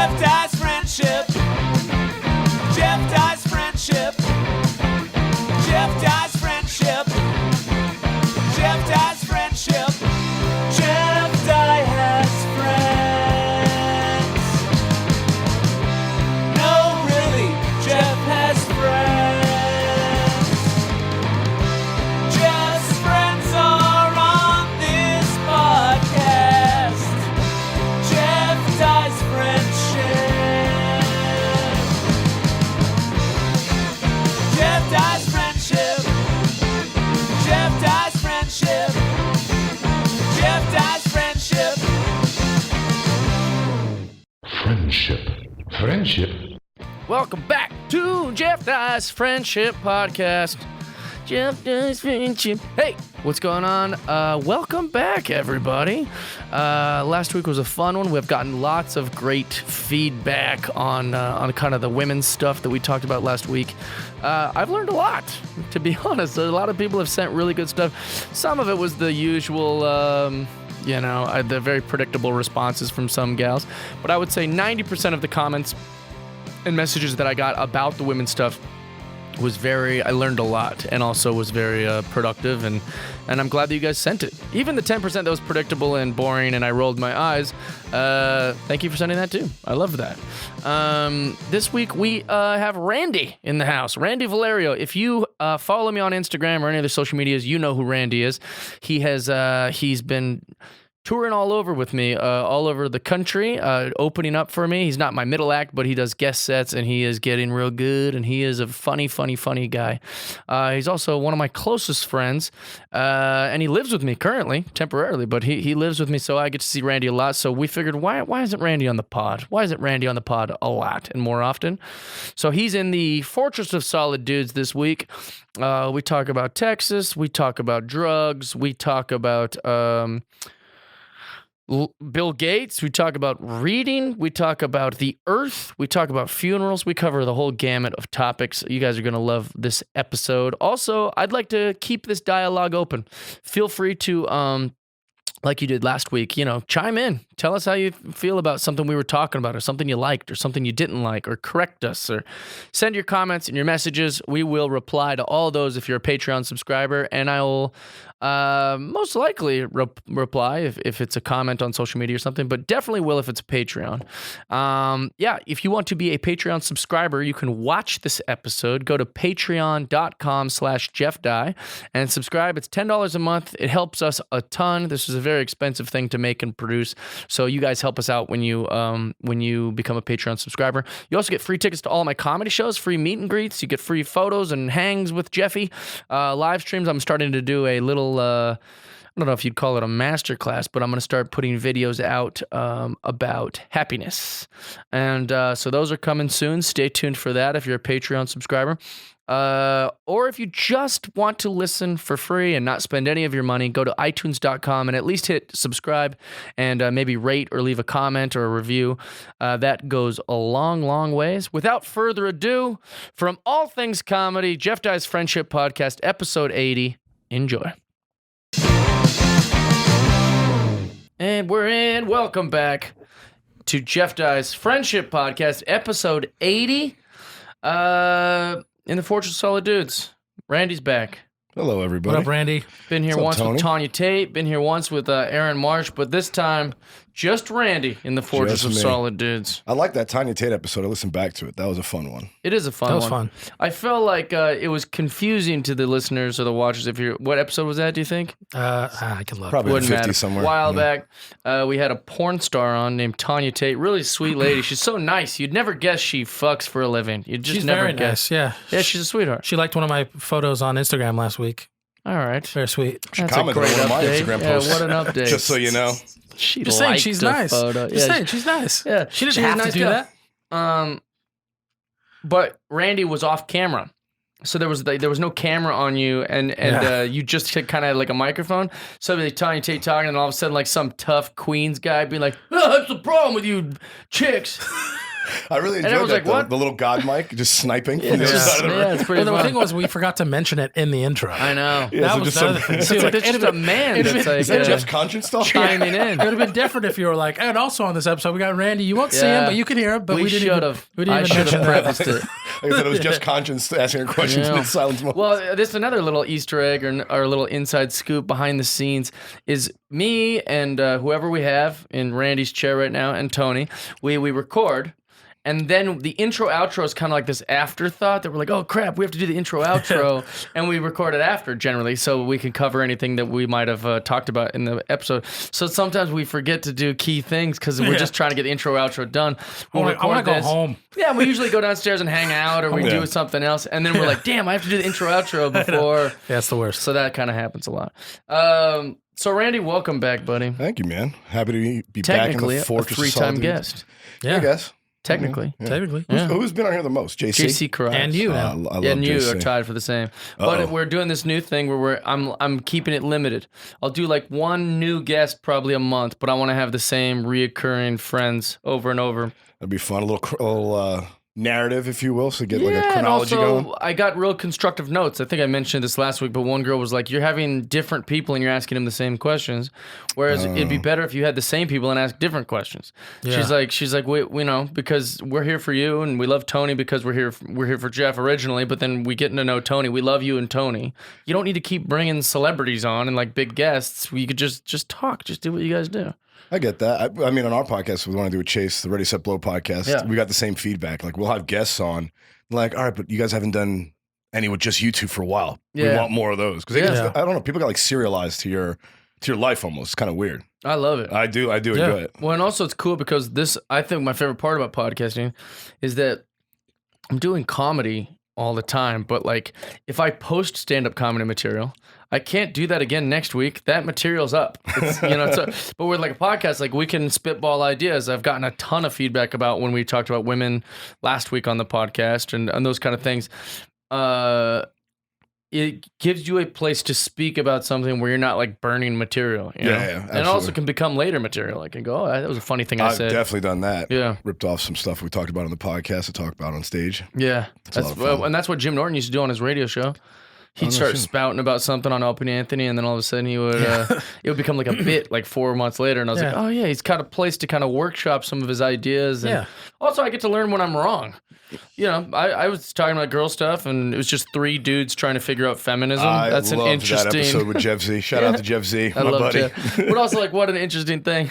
Jeff Dye's friendship. Jeff Dye's friendship. Jeff Dye's friendship. Jeff Dye's friendship. Jeff Dye has friends. No, really, Jeff has friends. Jeff's friends are on this podcast. Jeff Dye's friendship. Jeff Dye's friendship. Jeff Dye's friendship. Jeff Dye's friendship. Friendship. Welcome back to Jeff Dye's Friendship Podcast. Jeff Dye's Friendship. Hey, what's going on? Welcome back, everybody. Last week was a fun one. We've gotten lots of great feedback on kind of the women's stuff that we talked about last week. I've learned a lot, to be honest. A lot of people have sent really good stuff. Some of it was the usual, the very predictable responses from some gals. But I would say 90% of the comments and messages that I got about the women's stuff was I learned a lot, and also was very productive, and I'm glad that you guys sent it. Even the 10% that was predictable and boring and I rolled my eyes, thank you for sending that too. I love that. This week we have Randy in the house. Randy Valerio. If you follow me on Instagram or any other social medias, you know who Randy is. He's been touring all over with me, all over the country, opening up for me. He's not my middle act, but he does guest sets, and he is getting real good, and he is a funny guy. He's also one of my closest friends, and he lives with me currently, temporarily, but he lives with me, so I get to see Randy a lot. So we figured, why isn't Randy on the pod? Why isn't Randy on the pod a lot and more often? So he's in the Fortress of Solid Dudes this week. We talk about Texas, we talk about drugs, we talk about Bill Gates, we talk about reading, we talk about the earth, we talk about funerals, we cover the whole gamut of topics. You guys are going to love this episode. Also, I'd like to keep this dialogue open. Feel free to, like you did last week, chime in. Tell us how you feel about something we were talking about, or something you liked, or something you didn't like, or correct us, or send your comments and your messages. We will reply to all those if you're a Patreon subscriber, and I will most likely reply if it's a comment on social media or something, but definitely will if it's a Patreon. If you want to be a Patreon subscriber, you can watch this episode. Go to patreon.com/JeffDye and subscribe. It's $10 a month. It helps us a ton. This is a very expensive thing to make and produce, so you guys help us out when you become a Patreon subscriber. You also get free tickets to all my comedy shows, free meet and greets. You get free photos and hangs with Jeffy, live streams. I'm starting to do a little I don't know if you'd call it a master class, but I'm going to start putting videos out about happiness. And so those are coming soon. Stay tuned for that if you're a Patreon subscriber. Or if you just want to listen for free and not spend any of your money, go to iTunes.com and at least hit subscribe and maybe rate or leave a comment or a review. That goes a long ways. Without further ado, from All Things Comedy, Jeff Dye's Friendship Podcast, episode 80. Enjoy. And we're in. Welcome back to Jeff Dye's Friendship Podcast, episode 80. In the Fortress of Solid Dudes. Randy's back. Hello, everybody. What up, Randy? Been here once with Tanya Tate. Been here once with Aaron Marsh, but this time just Randy in the Fortress of Solid Dudes. I like that Tanya Tate episode. I listened back to it. That was a fun one. It is a fun one. That was fun. I felt like it was confusing to the listeners or the watchers. What episode was that, do you think? I can look. Probably Wouldn't 50 matter. somewhere. A while back, we had a porn star on named Tanya Tate. Really sweet lady. She's so nice. You'd never guess she fucks for a living. You'd just She's never very guess. nice, yeah. Yeah, she's a sweetheart. She liked one of my photos on Instagram last week. All right. Very sweet. She That's a commented great on one of my update. Instagram Yeah, posts. what an update. Just so you know. She Just saying, liked she's the nice. photo. Just Yeah, saying, she's nice. Yeah, She didn't she's a have nice to do guy. that. But Randy was off camera, so there was no camera on you, and you just kind of had like a microphone. So they Tanya Tate talking, and all of a sudden, like some tough Queens guy being like, "Oh, that's the problem with you chicks." I really enjoyed everyone's that, like, though. what? The little god mic just sniping from the other Just- side of the room. yeah, it's pretty Well, the fun. thing was, we forgot to mention it in the intro. I know. Yeah, That so was just the other some- thing. It's too. like Like, there's just a man that's like Is that Jeff's conscience stuff? chiming in. It would have been different if you were like, and also on this episode, we got Randy. You won't see Yeah. him, but you can hear him. But We we didn't should even, have. we didn't I even should mention have that. prefaced it. Like I said, it was Jeff's conscience asking her questions Yeah. in silence mode. Well, this is another little Easter egg or a little inside scoop behind the scenes is me and whoever we have in Randy's chair right now and Tony. We record. And then the intro outro is kind of like this afterthought that we're like, oh crap, we have to do the intro outro, and we record it after generally, so we can cover anything that we might have talked about in the episode. So sometimes we forget to do key things because we're just trying to get the intro outro done. I want to go this. home. Yeah, we usually go downstairs and hang out, or we Yeah. do something else, and then we're like, damn, I have to do the intro outro before. Yeah, that's the worst. So that kind of happens a lot. So Randy, welcome back, buddy. Thank you, man. Happy to be back in Technically, the a fortress. of three-time solitude. guest. Yeah, I guess. Technically. technically. Who's been on here the most? JC. JC Carras. And you now. I love Yeah, and you JC. are tied for the same. Uh-oh. But we're doing this new thing where I'm keeping it limited. I'll do like one new guest probably a month, but I want to have the same reoccurring friends over and over. That'd be fun. A little narrative, if you will, so get like a and chronology also going. I got real constructive notes. I think I mentioned this last week, but one girl was like, "You're having different people and you're asking them the same questions, whereas it'd be better if you had the same people and ask different questions." Yeah. She's like, we know because we're here for you and we love Tony because we're here for Jeff originally, but then we getting to know Tony. We love you and Tony. You don't need to keep bringing celebrities on and like big guests. You could just talk, just do what you guys do. I get that. I mean, on our podcast, we want to do with Chase, the Ready, Set, Blow podcast. Yeah. We got the same feedback. Like, we'll have guests on. Like, all right, but you guys haven't done any with just you two for a while. We Yeah. want more of those. Because Yeah. I don't know, people got like serialized to your life almost. It's kind of weird. I love it. I do enjoy it. Well, and also it's cool because I think my favorite part about podcasting is that I'm doing comedy all the time, but like if I post stand-up comedy material, I can't do that again next week. That material's up. It's, but with like a podcast, like we can spitball ideas. I've gotten a ton of feedback about when we talked about women last week on the podcast and those kind of things. It gives you a place to speak about something where you're not like burning material. You know? Yeah, And it also can become later material. I can go, oh, that was a funny thing I I've said. definitely done that. Yeah. Ripped off some stuff we talked about on the podcast to talk about on stage. Yeah, a lot of fun. and that's what Jim Norton used to do on his radio show. He'd start spouting about something on Opie and Anthony, and then all of a sudden he would it would become like a bit like 4 months later, and I was like, Yeah. oh yeah, he's got a place to kind of workshop some of his ideas, and Yeah. also I get to learn when I'm wrong. You know, I was talking about girl stuff, and it was just 3 dudes trying to figure out feminism. That's an loved interesting that episode with Jeff Z. Shout out to Jeff Z, I my love buddy. Jeff. But also, like, what an interesting thing.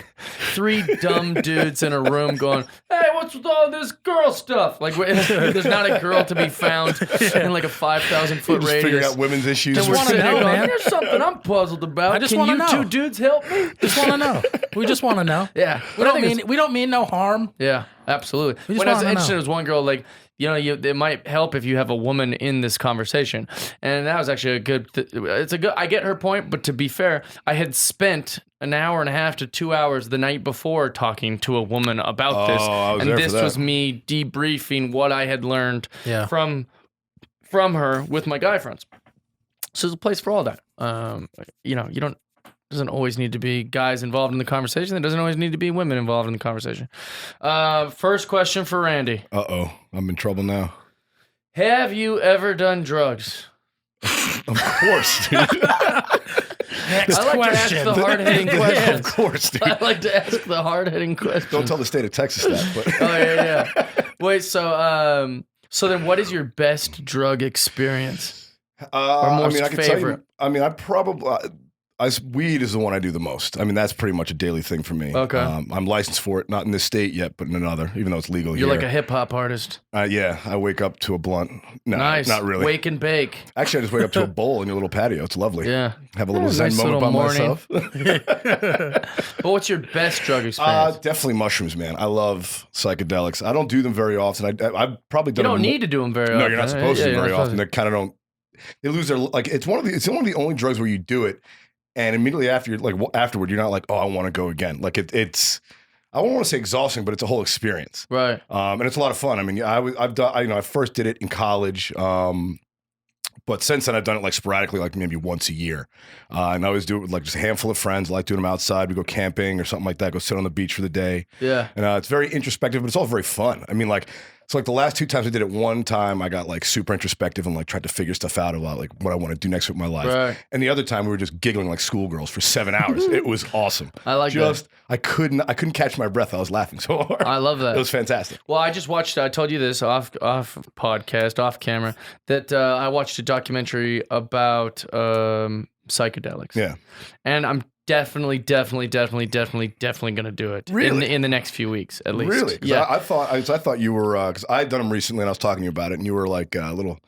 3 dumb dudes in a room going, hey, what's with all this girl stuff? Like, there's not a girl to be found in like a 5,000-foot Just figuring radius. out women's issues. And we're wanna sitting know, there going, man. there's something I'm puzzled about. I just Can wanna you know. 2 dudes help me? Just want to know. We just want to know. Yeah. We But I don't think mean we don't mean no harm. yeah, absolutely. just When I was wanna interested, know. it was one girl like, it might help if you have a woman in this conversation, and that was actually a good. I get her point, but to be fair, I had spent an hour and a half to 2 hours the night before talking to a woman about this, I was and there for this that. was me debriefing what I had learned Yeah. from her with my guy friends. So there's a place for all that. You don't. Doesn't always need to be guys involved in the conversation. There doesn't always need to be women involved in the conversation. First question for Randy. Uh-oh, I'm in trouble now. Have you ever done drugs? Of course, dude. Next I like to ask the hard-hitting Of questions. course, dude. I like to ask the hard-hitting questions. Don't tell the state of Texas that, but Oh, yeah. Wait, so then what is your best drug experience? most I can favorite? tell you. I mean, I probably weed is the one I do the most. I mean, that's pretty much a daily thing for me. Okay. I'm licensed for it, not in this state yet, but in another, even though it's legal You're here. like a hip-hop artist. Yeah, I wake up to a blunt. No, Nice. not really. Wake and bake. Actually, I just wake up to a bowl in your little patio. It's lovely. Yeah. Have a little Yeah, zen nice moment by little morning. myself. But what's your best drug experience? Definitely mushrooms, man. I love psychedelics. I don't do them very often. I've probably You done don't them need to do them very often. No, you're not supposed Yeah, to you're very not supposed often. They kind of don't. They lose their like. It's one of the only drugs where you do it, and immediately afterward, you're not like, oh, I want to go again. Like it's. I don't want to say exhausting, but it's a whole experience. Right. And it's a lot of fun. I mean, I first did it in college, but But since then, I've done it like sporadically, like maybe once a year. And I always do it with like just a handful of friends. I like doing them outside. We go camping or something like that, go sit on the beach for the day. Yeah. And it's very introspective, but it's all very fun. I mean, like, so like the last 2 times I did it, one time I got like super introspective and like tried to figure stuff out about like what I want to do next with my life. Right. And the other time we were just giggling like schoolgirls for 7 hours. It was awesome. I like that. I couldn't catch my breath. I was laughing so hard. I love that. It was fantastic. Well, I just watched, I told you this off podcast, off camera, that I watched a documentary about psychedelics. Yeah. And I'm definitely going to do it. Really? In the next few weeks, at least. Really? Yeah. I thought you were, because I had done them recently and I was talking to you about it and you were like a little,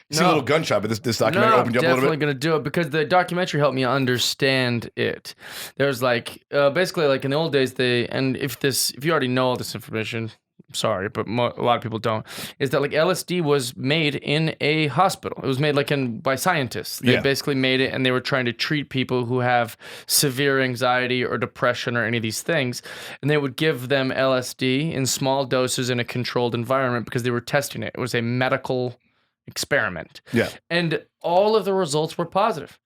you seemed a little gun shy, but this documentary opened you up a little definitely bit. going to do it because the documentary helped me understand it. There's like, basically like in the old days, if you already know all this information, sorry, but a lot of people don't, is that like LSD was made in a hospital. It was made like by scientists. They basically made it and they were trying to treat people who have severe anxiety or depression or any of these things. And they would give them LSD in small doses in a controlled environment because they were testing it. It was a medical experiment. Yeah. And all of the results were positive.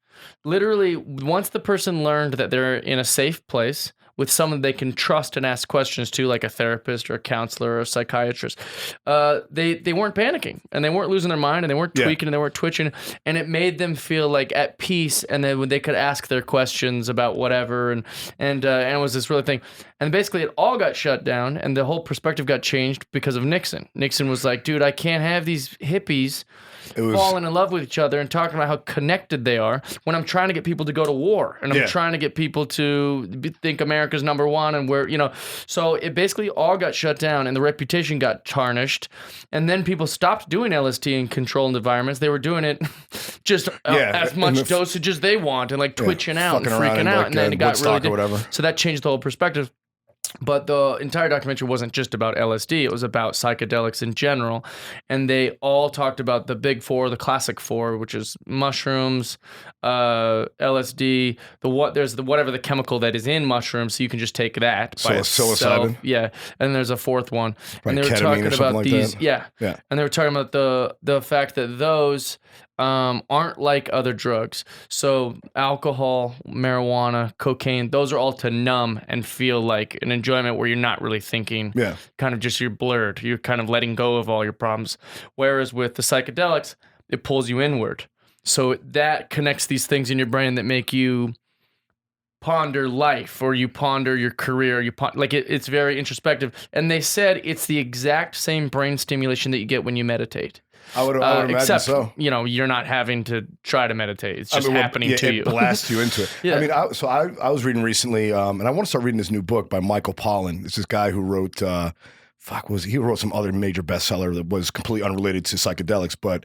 Literally, once the person learned that they're in a safe place with someone they can trust and ask questions to, like a therapist or a counselor or a psychiatrist, they weren't panicking and they weren't losing their mind and they weren't tweaking and they weren't twitching, and it made them feel like at peace, and then when they could ask their questions about whatever, and it was this really thing. And basically it all got shut down and the whole perspective got changed because of Nixon. Nixon was like, dude, I can't have these hippies falling in love with each other and talking about how connected they are when I'm trying to get people to go to war and I'm trying to get people to think America's number one and where, so it basically all got shut down and the reputation got tarnished. And then people stopped doing LSD in controlled environments. They were doing it just as much dosage as they want and like twitching out and freaking out. Like, and then it got really, or whatever. So that changed the whole perspective. But the entire documentary wasn't just about LSD. It was about psychedelics in general. And they all talked about the big four, the classic four, which is mushrooms, LSD, there's whatever the chemical that is in mushrooms, so you can just take that by itself. Psilocybin. Yeah. And there's a fourth one. Probably and they were talking about like these. that. Yeah. And they were talking about the fact that those aren't like other drugs. So alcohol, marijuana, cocaine, those are all to numb and feel like an enjoyment where you're not really thinking. Yeah. Kind of just you're blurred. You're kind of letting go of all your problems. Whereas with the psychedelics, it pulls you inward. So that connects these things in your brain that make you ponder life, or you ponder your career. It's very introspective. And they said it's the exact same brain stimulation that you get when you meditate. I would imagine except, so. you're not having to try to meditate. It's just happening to you. It blasts you into it. Yeah. I mean, I was reading recently, and I want to start reading this new book by Michael Pollan. It's this guy who wrote, he wrote some other major bestseller that was completely unrelated to psychedelics, but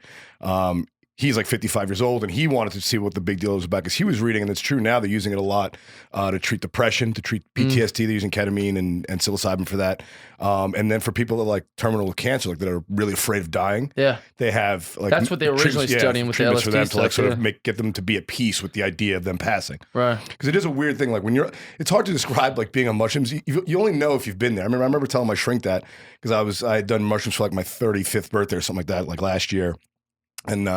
he's like 55 years old, and he wanted to see what the big deal was about because he was reading, and it's true now, they're using it a lot to treat depression, to treat PTSD. They're using ketamine and psilocybin for that. And then for people that like terminal cancer, like that are really afraid of dying, they have like that's what they were originally studying with the LSD for them stuff, to like sort of get them to be at peace with the idea of them passing. Right. Because it is a weird thing. Like it's hard to describe like being on mushrooms. You only know if you've been there. I remember telling my shrink that because I had done mushrooms for like my 35th birthday or something like that, like last year. And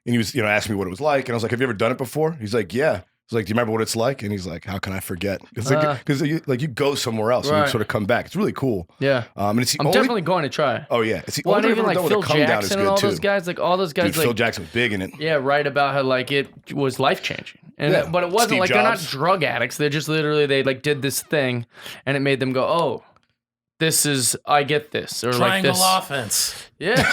he was, asking me what it was like. And I was like, have you ever done it before? He's like, yeah. I was like, do you remember what it's like? And he's like, how can I forget? It's like, because you go somewhere else and you sort of come back. It's really cool. Yeah. And it's I'm definitely going to try. Oh, yeah. It's the well, only and even like Phil Jackson and all too. those guys, like all those guys. Dude, Phil Jackson was big in it. Yeah, right, about how like it was life-changing. And but it wasn't Steve like Jobs. They're not drug addicts. They're just literally, they like did this thing and it made them go, oh, I get this. Or Triangle like this. offense. Yeah.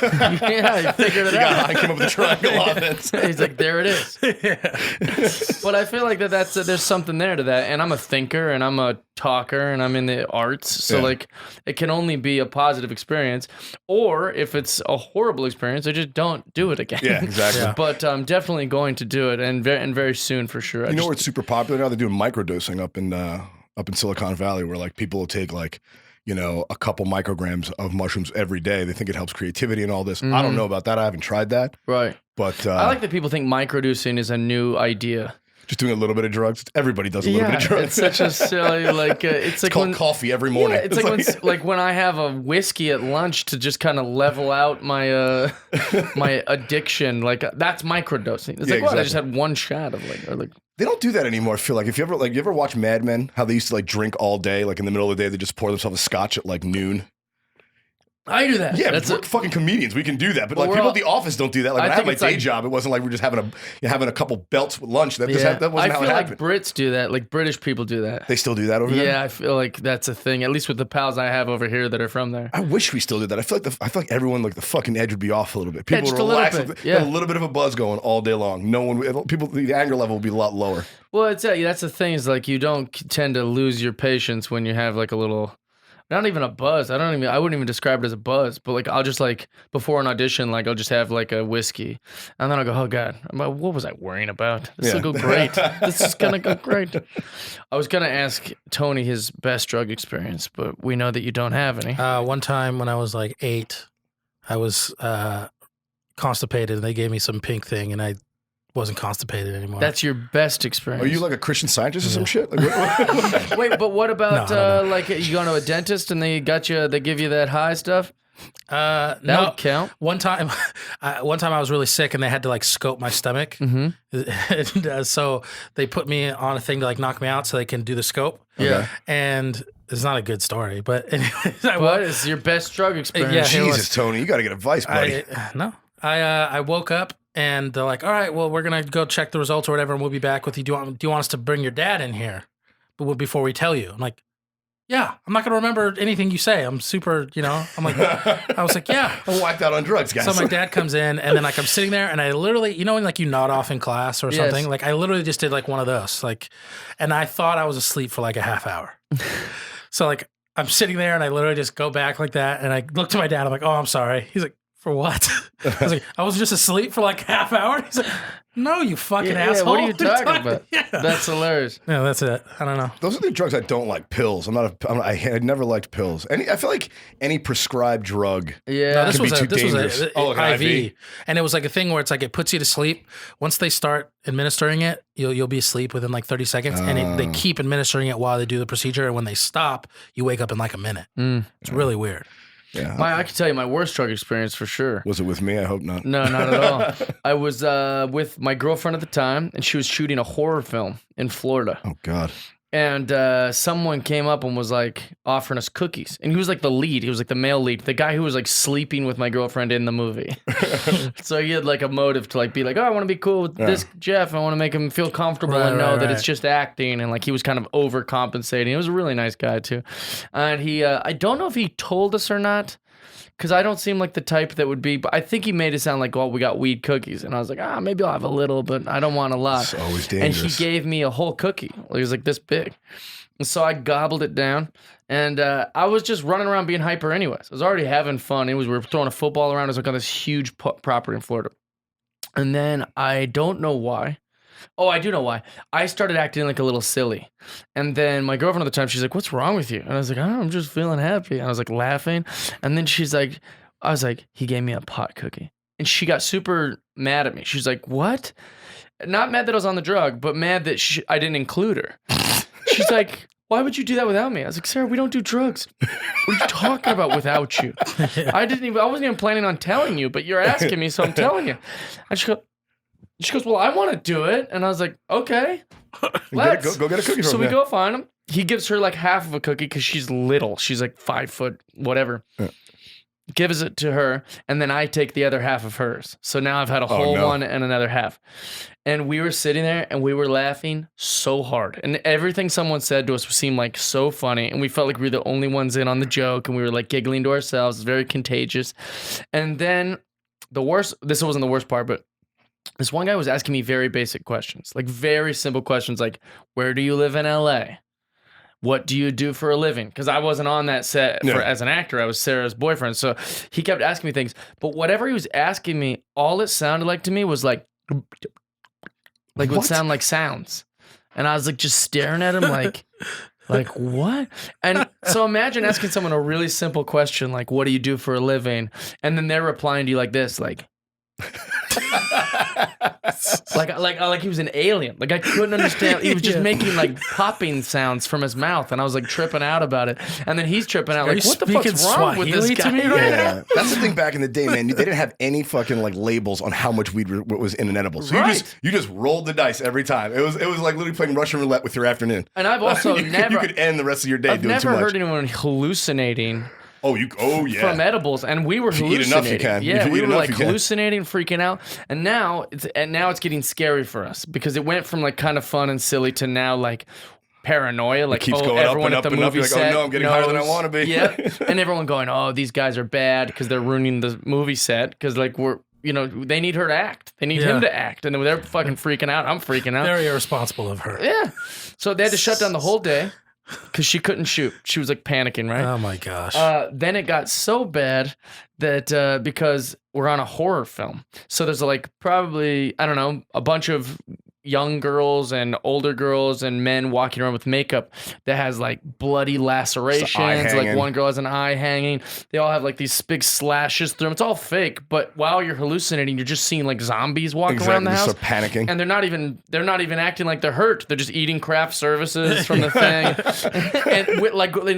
Yeah, he figured it out. I came up with the triangle offense. He's like, there it is. But I feel like there's something there to that. And I'm a thinker and I'm a talker and I'm in the arts. So like it can only be a positive experience. Or if it's a horrible experience, I just don't do it again. Yeah, exactly. Yeah. But I'm definitely going to do it and very soon for sure. You know where it's super popular now? They're doing microdosing up in Silicon Valley where like people will take like a couple micrograms of mushrooms every day. They think it helps creativity and all this. I don't know about that. I haven't tried that. Right. But I like that people think microdosing is a new idea. Just doing a little bit of drugs. Everybody does a little bit of drugs. It's such a silly it's like called when, coffee every morning. Yeah, it's like when I have a whiskey at lunch to just kind of level out my my addiction. Like that's microdosing. It's like what? I just had one shot of like. They don't do that anymore. I feel like if you ever watch Mad Men, how they used to like drink all day, like in the middle of the day, they just pour themselves a scotch at like noon. I do that. Yeah, we're fucking comedians. We can do that, but like people at the office don't do that. Like when I had my day job, it wasn't like we're just having a couple belts with lunch. That wasn't how it happened. I feel like Brits do that. Like British people do that. They still do that over there. Yeah, I feel like that's a thing. At least with the pals I have over here that are from there. I wish we still did that. I feel like everyone like the fucking edge would be off a little bit. People just would relax. a little bit of a buzz going all day long. No one, the anger level would be a lot lower. Well, that's the thing is like you don't tend to lose your patience when you have like a little. Not even a buzz. I wouldn't even describe it as a buzz, but like I'll just like before an audition, like I'll just have like a whiskey, and then I'll go, oh God, what was I worrying about? This will go great. This is gonna go great. I was gonna ask Tony his best drug experience, but we know that you don't have any. One time when I was like 8, I was constipated, and they gave me some pink thing, and I wasn't constipated anymore. That's your best experience. Are you like a Christian Scientist or some shit? Like, Wait, but what about No. like you go to a dentist and they give you that high stuff? That no. would count. One time I was really sick, and they had to like scope my stomach, and so they put me on a thing to like knock me out so they can do the scope. Yeah, and it's not a good story, but anyways, what is your best drug experience? Yeah. Jesus, Tony, you got to get advice, buddy. I woke up. And they're like, all right, well, we're going to go check the results or whatever, and we'll be back with you. Do you want us to bring your dad in here before we tell you? I'm like, yeah, I'm not going to remember anything you say. I'm super, I'm like, I was like, yeah. I'm wiped out on drugs, guys. So my dad comes in, and then like I'm sitting there, and I literally, when like you nod off in class or something, Yes. like I literally just did like one of those, like, and I thought I was asleep for like a half hour. So like I'm sitting there, and I literally just go back like that, and I look to my dad. I'm like, oh, I'm sorry. He's like, for what? I was like, I was just asleep for like half hour. He's like, no, you fucking asshole. What are you talking about? Yeah. That's hilarious. No, that's it. I don't know. Those are the drugs I don't like. Pills. I never liked pills. I feel like any prescribed drug. Yeah, No, this could be was too a dangerous. like an IV. IV. And it was like a thing where it's like it puts you to sleep. Once they start administering it, you'll be asleep within like 30 seconds. And they keep administering it while they do the procedure. And when they stop, you wake up in like a minute. It's really weird. Yeah. I can tell you my worst drug experience for sure. Was it with me? I hope not. No, not at all. I was with my girlfriend at the time, and she was shooting a horror film in Florida. Oh God. And someone came up and was like offering us cookies. And he was like the lead. He was like the male lead. The guy who was like sleeping with my girlfriend in the movie. So he had like a motive to like be like, oh, I want to be cool with this Jeff. I want to make him feel comfortable and know that it's just acting. And like he was kind of overcompensating. He was a really nice guy too. And he, I don't know if he told us or not. Because I don't seem like the type that would be, but I think he made it sound like, well, we got weed cookies. And I was like, maybe I'll have a little, but I don't want a lot. It's always dangerous. And he gave me a whole cookie. It was like this big. And so I gobbled it down. And I was just running around being hyper anyways. I was already having fun. We were throwing a football around. It was like on this huge property in Florida. And then I don't know why. Oh, I do know why. I started acting like a little silly. And then my girlfriend at the time, she's like, what's wrong with you? And I was like, I'm just feeling happy. And I was like laughing. And then I was like, he gave me a pot cookie. And she got super mad at me. She's like, what? Not mad that I was on the drug, but mad that I didn't include her. She's like, why would you do that without me? I was like, Sarah, we don't do drugs. What are you talking about without you? I wasn't even planning on telling you, but you're asking me, so I'm telling you. And she goes, well, I want to do it. And I was like, okay, let's. Go get a cookie from So we him. go find him. He gives her like half of a cookie because she's little. She's like 5 foot, whatever. Yeah. Gives it to her. And then I take the other half of hers. So now I've had a whole one and another half. And we were sitting there and we were laughing so hard. And everything someone said to us seemed like so funny. And we felt like we were the only ones in on the joke. And we were like giggling to ourselves. It was very contagious. And then this wasn't the worst part, but this one guy was asking me very basic questions, like very simple questions, like, where do you live in LA? What do you do for a living? Because I wasn't on that set as an actor. I was Sarah's boyfriend. So he kept asking me things. But whatever he was asking me, all it sounded like to me was like would sound like sounds. And I was like just staring at him like what? And so imagine asking someone a really simple question like, what do you do for a living? And then they're replying to you like this, like... like he was an alien. Like I couldn't understand. He was just making like popping sounds from his mouth, and I was like tripping out about it. And then he's tripping out. Are Like, you what the fuck's speaking wrong with this Swahili guy? to me right Yeah, that's the thing. Back in the day, man, they didn't have any fucking like labels on how much weed was in an edible. So you just rolled the dice every time. It was like literally playing Russian roulette with your afternoon. And I've also you never. could end the rest of your day I've doing too never much. heard anyone hallucinating Oh yeah. from edibles, and we were If you eat hallucinating. enough, you can. Yeah, If you we eat were enough, like you can. hallucinating, freaking out, and now it's getting scary for us because it went from like kind of fun and silly to now like paranoia. Like keeps going up everyone and at up the and up. movie You're like, oh, set no, I'm getting higher than I knows- wanna be. Yeah, and everyone going, oh, these guys are bad because they're ruining the movie set because like we're. You know, they need her to act. They need him to act. And they're fucking freaking out. I'm freaking out. Very irresponsible of her. Yeah. So they had to shut down the whole day because she couldn't shoot. She was like panicking, right? Oh my gosh. Then it got so bad that because we're on a horror film. So there's like probably, I don't know, a bunch of young girls and older girls and men walking around with makeup that has like bloody lacerations. Like hanging. one girl has an eye hanging. They all have like these big slashes through them. It's all fake, but while you're hallucinating, you're just seeing like zombies walking around the Just house. start panicking. And they're not even acting like they're hurt. They're just eating craft services from the thing. And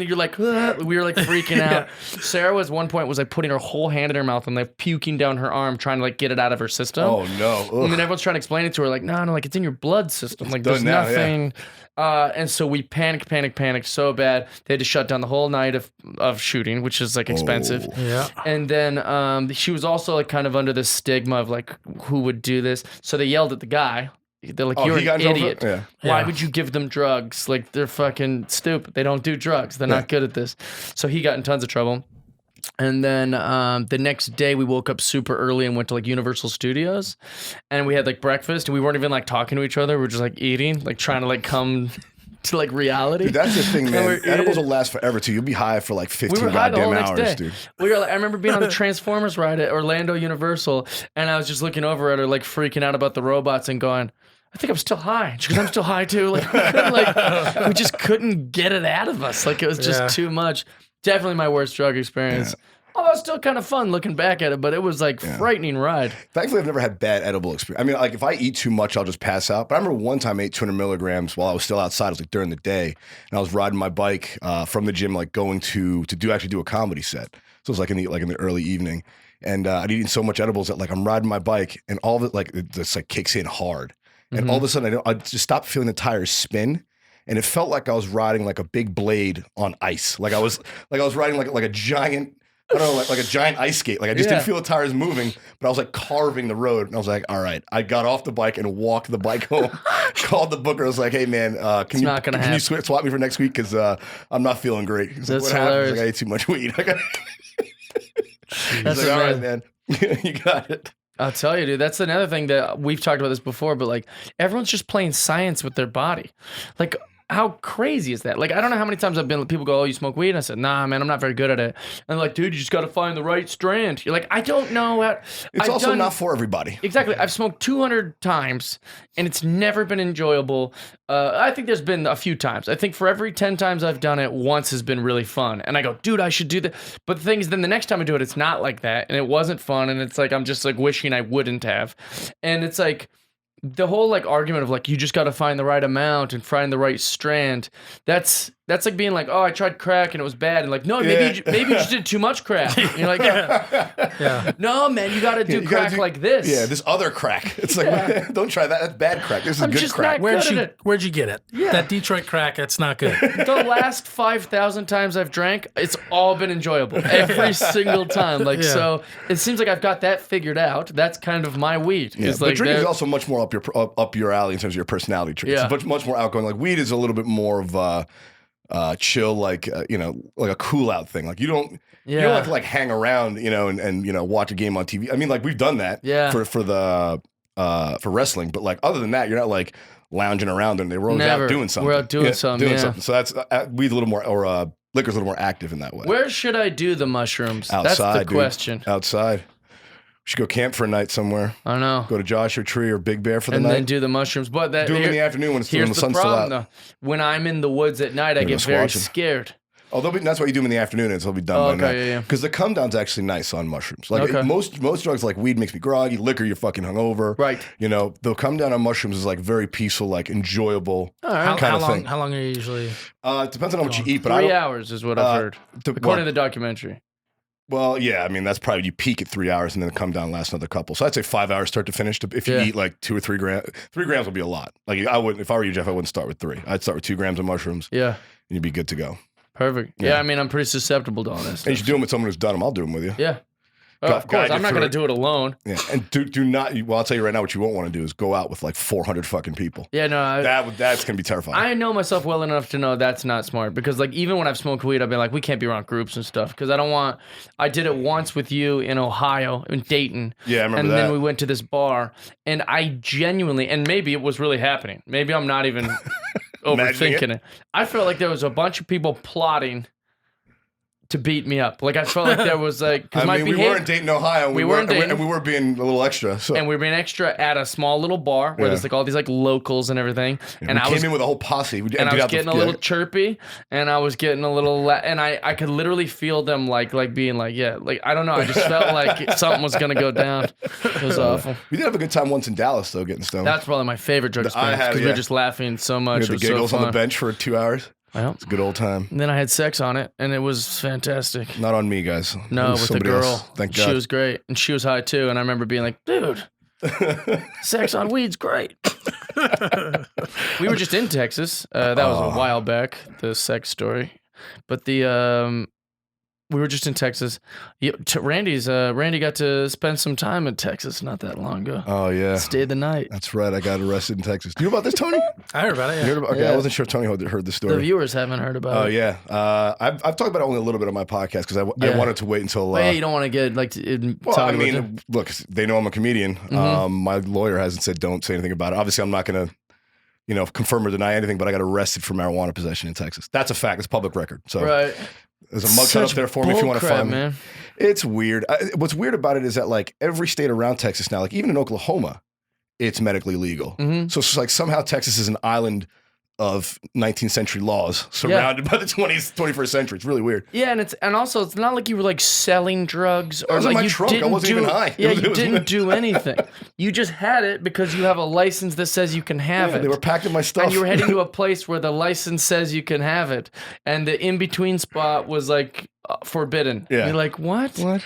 you're like, "Ugh." We were like freaking out. Sarah was one point was like putting her whole hand in her mouth and like puking down her arm, trying to like get it out of her system. Oh no. And Ugh. then everyone's trying to explain it to her, like, no, like it's in your blood system. Like done there's now, yeah. nothing. And so we panicked so bad. They had to shut down the whole night of shooting, which is like expensive. Oh. yeah. And then she was also like kind of under the stigma of like who would do this. So they yelled at the guy. They're like, Oh, you're he got an in trouble idiot. for- yeah. Why Yeah. would you give them drugs? Like they're fucking stupid. They don't do drugs. They're not good at this. So he got in tons of trouble. And then the next day we woke up super early and went to like Universal Studios and we had like breakfast and we weren't even like talking to each other. We were just like eating, like trying to like come to like reality. Dude, that's the thing, And man. we're Edibles eating. will last forever too. You'll be high for like 15 We were high the whole goddamn next hours, day. dude. We were like, I remember being on the Transformers ride at Orlando Universal, and I was just looking over at her, like freaking out about the robots, and going, "I think I'm still high." She goes, "I'm still high too." Like, we just couldn't get it out of us. Like it was just Yeah. too much. Definitely my worst drug experience. Although it's still kind of fun looking back at it, but it was like frightening ride. Thankfully, I've never had bad edible experience. I mean, like if I eat too much, I'll just pass out. But I remember one time I ate 200 milligrams while I was still outside. It was like during the day, and I was riding my bike from the gym, like going to do a comedy set. So it was like in the early evening, and I'd eaten so much edibles that like I'm riding my bike, and all of it like it just like kicks in hard, and all of a sudden I just stopped feeling the tires spin. And it felt like I was riding like a big blade on ice. Like I was riding like a giant, I don't know, like a giant ice skate. Like I just didn't feel the tires moving, but I was like carving the road. And I was like, all right. I got off the bike and walked the bike home. Called the booker. I was like, hey man, can not gonna you happen. swap me for next week? Because I'm not feeling great. He's That's like, what happened? I was hilarious. like, I ate too much weed. He's That's like, all right, amazing. man. You got it. I'll tell you, dude, that's another thing that we've talked about this before, but like everyone's just playing science with their body. Like, how crazy is that? Like, I don't know how many times I've been, people go, "Oh, you smoke weed?" And I said, "Nah, man, I'm not very good at it." And they're like, "Dude, you just got to find the right strand." You're like, I don't know. It's also not for everybody. Exactly. I've smoked 200 times and it's never been enjoyable. I think there's been a few times. I think for every 10 times I've done it, once has been really fun. And I go, dude, I should do that. But the thing is, then the next time I do it, it's not like that. And it wasn't fun. And it's like, I'm just like wishing I wouldn't have. And it's like, the whole like argument of like you just got to find the right amount and find the right strand. That's like being like, oh, I tried crack and it was bad, and like, no, maybe you just did too much crack. And you're like, Yeah. no, man, you got to do You crack gotta do- like this. Yeah, this other crack. It's like, don't try that. That's bad crack. This is I'm good just crack. not good at it. Where'd you get it? Yeah. That Detroit crack, that's not good. The last 5,000 times I've drank, it's all been enjoyable every single time. Like, Yeah. so it seems like I've got that figured out. That's kind of my weed. Yeah, It's but like drinking is that- also much more up your alley in terms of your personality traits. Yeah. It's much more outgoing. Like weed is a little bit more of chill, like like a cool out thing. Like you don't have to like hang around, and watch a game on TV. I mean, like we've done that Yeah. for wrestling, but like other than that, you're not like lounging around and we're always Never. out doing something. We're out doing something, yeah. So that's weed's a little more, or liquor's a little more active in that way. Where should I do the mushrooms? That's Outside, the dude. question. Outside. We should go camp for a night somewhere. I don't know. Go to Joshua Tree or Big Bear for the And night. then do the mushrooms. But that Do them in the afternoon when the here's the sun's still problem, out. though. When I'm in the woods at night, I You're get very squatching. scared. Oh, that's why you do them in the afternoon, and they'll be done by night. Yeah. Because the come down's actually nice on mushrooms. Like Okay. most drugs, like weed makes me groggy. Liquor, you're fucking hungover. Right. You know, the come down on mushrooms is like very peaceful, like enjoyable All right. kind of long? thing. How long are you usually? It depends on how much you eat, but 3 hours is what I've heard, the- according to the documentary. Well, yeah, I mean that's probably you peak at 3 hours and then the come down lasts another couple. So I'd say 5 hours start to finish. If you Yeah. eat like 2 or 3 grams, 3 grams will be a lot. Like I wouldn't, if I were you, Jeff, I wouldn't start with 3. I'd start with 2 grams of mushrooms, Yeah. and you'd be good to go. Perfect. Yeah, I mean, I'm pretty susceptible to all this. And you should do them with someone who's done them. I'll do them with you. Yeah. Oh, Gu- of course. guide I'm you not through going to it. do it alone. Yeah, and do not. Well, I'll tell you right now, what you won't want to do is go out with like 400 fucking people. Yeah, no. That's gonna be terrifying. I know myself well enough to know that's not smart because, like, even when I've smoked weed, I've been like, we can't be around groups and stuff because I don't want. I did it once with you in Ohio, in Dayton. Yeah, I remember and that. then we went to this bar, and I genuinely, and maybe it was really happening. Maybe I'm not even Imagining overthinking it. I felt like there was a bunch of people plotting to beat me up. Like I felt like there was like, I mean, we were in Dayton, Ohio. And We were in Dayton. and we were being a little extra. So and we were being extra at a small little bar where Yeah. there's like all these like locals and everything. we And I came was in with a whole posse. We and I emptied was out the- getting a little chirpy, and I was getting a little, and I could literally feel them like being like, yeah, like I don't know, I just felt like something was gonna go down. It was awful. We did have a good time once in Dallas, though, getting stoned. That's probably my favorite drug experience had it, because we were yeah. just laughing so much. We It had was the giggles so on fun. the bench for 2 hours. Well, It's a good old time. and then I had sex on it, and it was fantastic. Not on me, guys. No, with a somebody girl. else. Thank God. She was great, and she was high too. And I remember being like, dude. Sex on weed's great. We were just in Texas. That was a while back, the sex story. But we were just in Texas. Randy got to spend some time in Texas not that long ago. Oh yeah, Stayed the night. that's right. I got arrested in Texas. Do you know about this, Tony? I heard about it. You Yeah. heard about, okay, Yeah. I wasn't sure Tony heard the story. The viewers haven't heard about Oh it. yeah, I've talked about it only a little bit on my podcast because I Yeah. wanted to wait until. But yeah, you don't want to get like. Well, talk I about mean, it. look, they know I'm a comedian. Mm-hmm. My lawyer hasn't said don't say anything about it. Obviously, I'm not going to, confirm or deny anything. But I got arrested for marijuana possession in Texas. That's a fact. It's public record. So Right. there's a mugshot up Such there for me if you want to bullcrap, find me. man. It's weird. What's weird about it is that like every state around Texas now, like even in Oklahoma, it's medically legal. Mm-hmm. So it's like somehow Texas is an island of 19th century laws surrounded by the 21st century. It's really weird. Yeah, and also it's not like you were like selling drugs or was in like my you trunk. I didn't wasn't do, even high. Yeah, It you was- didn't do anything. You just had it because you have a license that says you can have Yeah, it. they were packing my stuff. And you were heading to a place where the license says you can have it, and the in between spot was like forbidden. Yeah. You're like, what? What?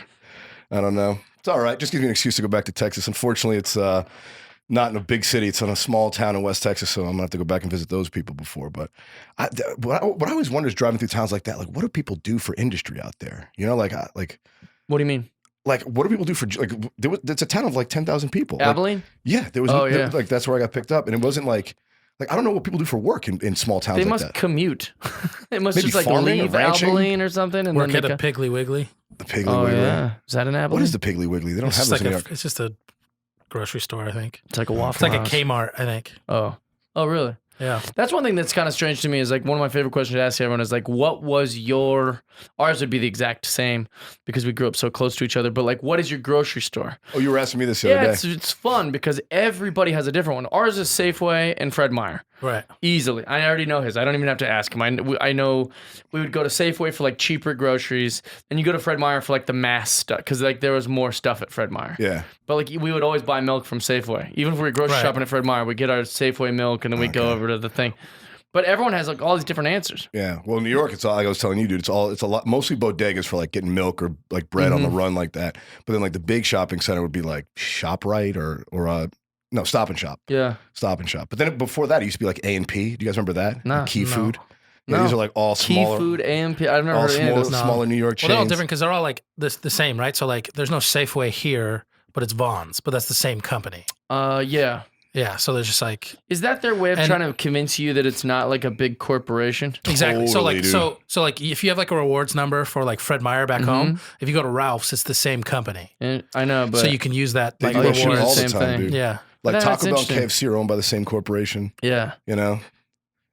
I don't know. It's all right. Just gives me an excuse to go back to Texas. Unfortunately, it's not in a big city. It's in a small town in West Texas, so I'm gonna have to go back and visit those people before. But what I always wonder is driving through towns like that, like what do people do for industry out there? You know, like What do you mean? what do people do for like? It's a town of like 10,000 people. Like, Abilene? yeah, there was. Oh, yeah. Like that's where I got picked up, and it wasn't like I don't know what people do for work in small towns They like must that. commute. They must Maybe just like farming or leave ranching? Abilene or something, and Work then at they a Piggly Wiggly. The Piggly Oh Wiggly. yeah, is that an Abilene? What is the Piggly Wiggly? They don't It's have just those like in New York. it's just a grocery store, I think. It's like a waffle. It's like a house. Kmart, I think. Oh really? Yeah. That's one thing that's kind of strange to me is like one of my favorite questions to ask everyone is like, what was ours would be the exact same because we grew up so close to each other, but like, what is your grocery store? Oh, you were asking me this the Yeah, other day. it's fun because everybody has a different one. Ours is Safeway and Fred Meyer. Right. Easily. I already know his. I don't even have to ask him. I know we would go to Safeway for like cheaper groceries, and you go to Fred Meyer for like the mass stuff because like there was more stuff at Fred Meyer. Yeah. But like we would always buy milk from Safeway. Even if we were grocery Right. shopping at Fred Meyer, we get our Safeway milk and then we go over to the thing. But everyone has like all these different answers. Yeah. Well, in New York, it's all, like I was telling you, dude, it's a lot, mostly bodegas for like getting milk or like bread on the run like that. But then like the big shopping center would be like ShopRite or no, Stop and Shop. Yeah. Stop and Shop. But then before that, it used to be like A&P. Do you guys remember that? No. Like Key No. Food. Yeah, No. these are like all Key smaller. Food, AMP. I've never all heard of any of smaller, those. No. smaller New York chains. Well, they're all different because they're all like the same, right? So like there's no Safeway here, but it's Vaughn's, but that's the same company. Yeah. Yeah. So there's just like Is that their way of And- trying to convince you that it's not like a big corporation? exactly. So Totally, like dude. so like if you have like a rewards number for like Fred Meyer back home, if you go to Ralph's, it's the same company. And I know, but So you can use that They like do that shit rewards. all the Same time, thing. dude. Yeah. Like That's Taco Bell and interesting. KFC are owned by the same corporation, yeah. you know?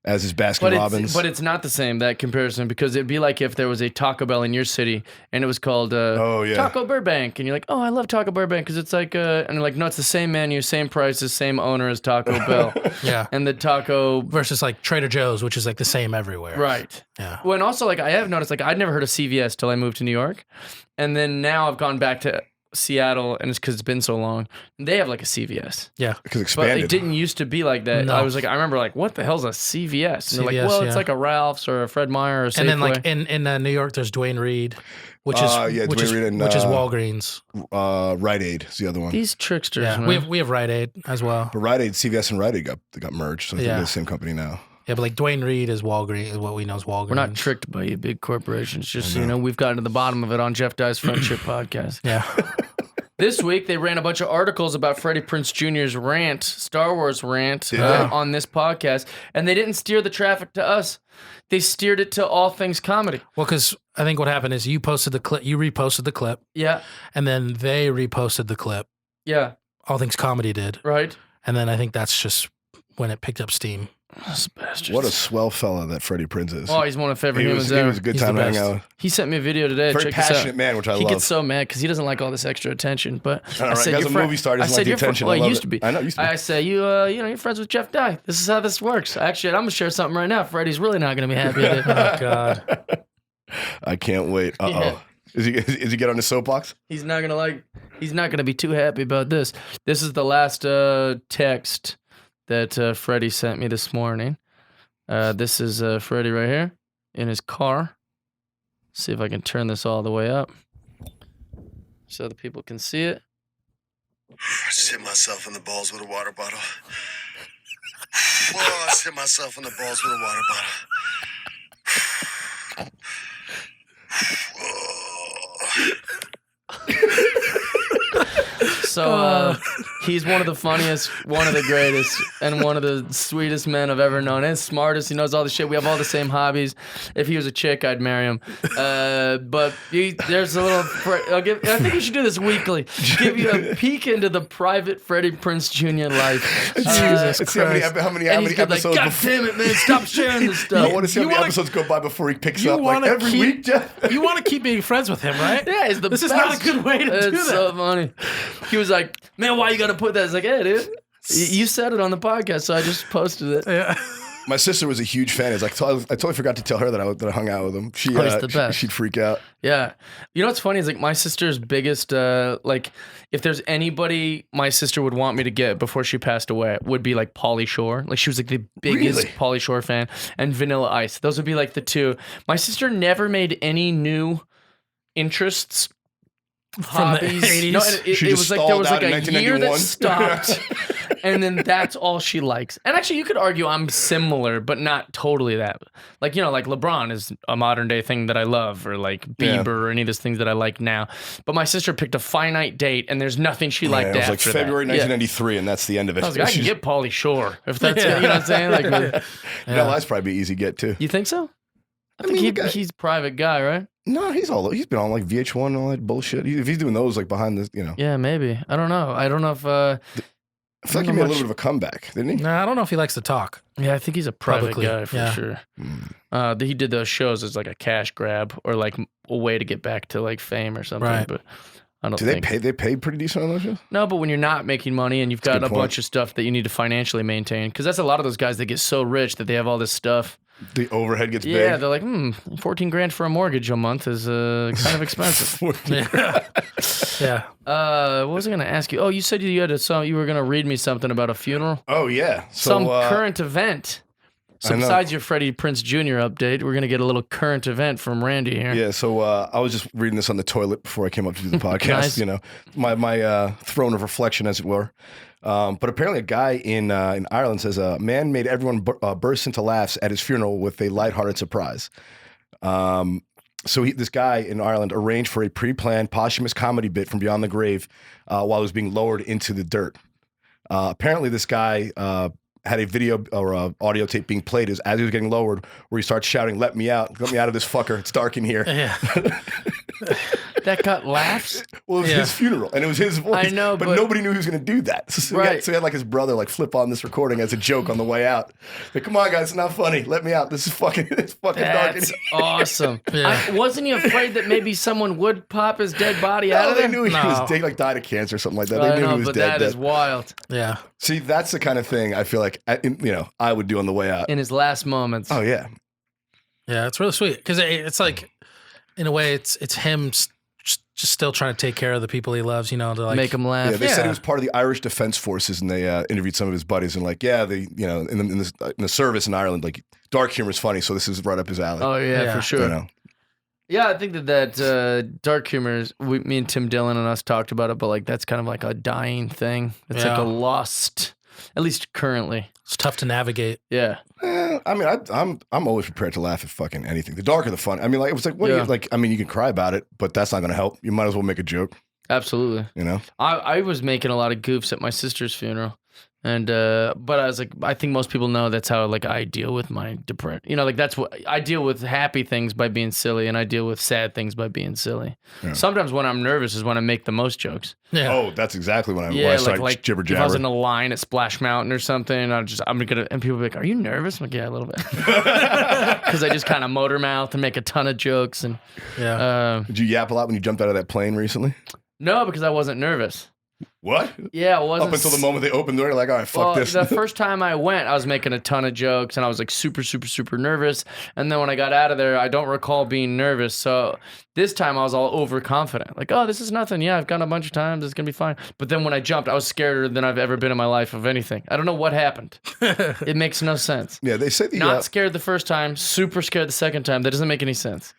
as his Baskin Robbins. But it's not the same, that comparison, because it'd be like if there was a Taco Bell in your city and it was called Taco Burbank, and you're like, oh, I love Taco Burbank because it's like, and you're like, no, it's the same menu, same prices, same owner as Taco Bell. Yeah. And the taco Versus like Trader Joe's, which is like the same everywhere. Right. Yeah. Well, and also, like, I have noticed, like, I'd never heard of CVS till I moved to New York. And then now I've gone back to Seattle, and it's because it's been so long. They have, like, a CVS. Yeah. Because But expanded. it didn't used to be like that. No. I was like, I remember, like, what the hell's a CVS? And they're like, CVS, well, it's yeah. like a Ralph's or a Fred Meyer or a Safeway. And then like in New York, there's Dwayne Reed, which is Dwayne Reed and, which is Walgreens. Rite Aid is the other one. These tricksters, Yeah, man. we have Rite Aid as well. But Rite Aid, CVS, and Rite Aid got merged. So I think Yeah. they're the same company now. Yeah, but like Dwayne Reed is Walgreens, is what we know as Walgreens. We're not tricked by you big corporations. Just so you know, we've gotten to the bottom of it on Jeff Dye's Friendship Podcast. Yeah. This week, they ran a bunch of articles about Freddie Prinze Jr.'s rant, Star Wars rant, on this podcast, and they didn't steer the traffic to us. They steered it to all things comedy. Well, because I think what happened is you posted the clip, you reposted the clip, Yeah, and then they reposted the clip. yeah, All Things Comedy did, right? and then I think that's just when it picked up steam. Those bastards. What a swell fella that Freddie Prinze is. Oh, he's one of my favorite he humans was ever. a good He's time the to hang best. out with. He sent me a video today. Very Check this out. passionate man, which I He love. gets so mad because he doesn't like all this extra attention. But I know, right? said, As "You're a fri-" movie star, doesn't I said, like the "You're fri-" attention. Well, I it love used it. to be. I know, it used to be. I say, you're friends with Jeff Dye. This is how this works. Actually, I'm gonna share something right now. Freddie's really not gonna be happy with it. Oh God. I can't wait. Yeah. Is he get on the soapbox? He's not gonna be too happy about this. This is the last text that Freddie sent me this morning. This is Freddie right here in his car. See if I can turn this all the way up so the people can see it. I just hit myself in the balls with a water bottle. Whoa, I just hit myself in the balls with a water bottle. So he's one of the funniest, one of the greatest, and one of the sweetest men I've ever known. And smartest. He knows all the shit. We have all the same hobbies. If he was a chick, I'd marry him. But there's a little. I think you should do this weekly. Give you a peek into the private Freddie Prinze Jr. life. Let's see how many And he's gonna be episodes. like, God damn it, man! Stop sharing this stuff. I want to see how You many wanna- episodes go by before he picks You up. Like wanna every keep- week, Jeff. You want to keep being friends with him, right? Yeah, he's the This best. is not a good way to do It's that. so funny. He was like, man, why you gotta put that? It's like, hey, dude, you said it on the podcast, so I just posted it. Yeah. My sister was a huge fan. It's like I totally forgot to tell her that I hung out with him. She, Oh, he's the best. she'd freak out. Yeah. You know what's funny is like my sister's biggest, like if there's anybody my sister would want me to get before she passed away would be like Pauly Shore. Like she was like the biggest Really? Pauly Shore fan, and Vanilla Ice. Those would be like the two. My sister never made any new interests. From the Hobbies. 80s? No, it She was just like there was stalled like out a in year that 1991. stopped, and then that's all she likes. And actually, you could argue I'm similar, but not totally that. Like like LeBron is a modern day thing that I love, or like Bieber, Yeah. or any of those things that I like now. But my sister picked a finite date, and there's nothing she liked it was after like February that. Yeah. 1993, and that's the end of it. I was like, I can She's- get Pauly Shore if that's it. You know what I'm saying? Like, Vanilla Ice probably be easy to get too. you think so? I think mean, he, the guy- he's a private guy, right? No, he's been on like VH1 and all that bullshit. If he's doing those like behind this, Yeah, maybe. I don't know. I don't know if. I feel like he know made a much- little bit of a comeback, didn't he? No, I don't know if he likes to talk. Yeah, I think he's a private Publicly, guy for yeah. sure. Mm. He did those shows as like a cash grab or like a way to get back to like fame or something. Right. But I don't Do they think. pay? They pay pretty decent on those shows. No, but when you're not making money and you've got a good a point. bunch of stuff that you need to financially maintain, because that's a lot of those guys that get so rich that they have all this stuff. The overhead gets Yeah, big. they're like, $14,000 for a mortgage a month is kind of expensive. Yeah. What was I going to ask you? Oh, you said you were going to read me something about a funeral, Oh yeah. So, some current event. So I know. besides your Freddie Prinze Jr. update, we're going to get a little current event from Randy here. Yeah, so I was just reading this on the toilet before I came up to do the podcast. Nice. You know, my throne of reflection, as it were. But apparently, a guy in Ireland says a man made everyone burst into laughs at his funeral with a lighthearted surprise. So this guy in Ireland arranged for a pre-planned posthumous comedy bit from beyond the grave while he was being lowered into the dirt. Apparently, this guy had a video or audio tape being played as he was getting lowered, where he starts shouting, let me out of this fucker, it's dark in here." Yeah. That got laughs? Well, it was Yeah. his funeral, and it was his voice. I know, but but- nobody knew he was going to do that. So, Right. he had like his brother like flip on this recording as a joke on the way out. Like, come on, guys, it's not funny. Let me out. This is fucking, it's fucking dark. That's awesome. Yeah. Wasn't he afraid that maybe someone would pop his dead body out No, of they there? knew he No. was dead, like died of cancer or something like that. I They knew know, he was but dead. that is wild. Yeah. See, that's the kind of thing I feel like I would do on the way out. In his last moments. Oh yeah, Yeah, it's really sweet because it's like, in a way, it's him just still trying to take care of the people he loves. To like Make him laugh. yeah. They said Yeah. he was part of the Irish Defence Forces, and they interviewed some of his buddies, and like, yeah, they, in the service in Ireland, like dark humor is funny, so this is right up his alley. Oh yeah, Yeah. for sure. You know? Yeah, I think that dark humor is. Me and Tim Dillon and us talked about it, but like that's kind of like a dying thing. It's like Yeah. a lost, at least currently. it's tough to navigate. Yeah, I mean, I'm always prepared to laugh at fucking anything. The darker, the fun. I mean, like it was like, what do Yeah. you like? I mean, you can cry about it, but that's not going to help. You might as well make a joke. absolutely. You know? I was making a lot of goofs at my sister's funeral, and but I was like, I think most people know that's how like I deal with my depression. Like that's what I deal with happy things by being silly, and I deal with sad things by being silly. Yeah. Sometimes when I'm nervous is when I make the most jokes. Yeah. Oh, that's exactly when I Yeah, started like jibber if I was jabber. in a line at Splash Mountain or something, I'm gonna, and people be like, "Are you nervous?" I'm like, "Yeah, a little bit," because I just kind of motor mouth and make a ton of jokes. And Yeah. Did you yap a lot when you jumped out of that plane recently? no, because I wasn't nervous. What? Yeah, it wasn't. Up until the moment they opened the door, you're like, all right, fuck Well, this. the first time I went, I was making a ton of jokes and I was like super, super, super nervous. And then when I got out of there, I don't recall being nervous. So this time I was all overconfident. Like, oh, this is nothing. Yeah, I've gone a bunch of times. It's going to be fine. But then when I jumped, I was scarier than I've ever been in my life of anything. I don't know what happened. It makes no sense. Yeah, they say Not scared the first time, super scared the second time. That doesn't make any sense.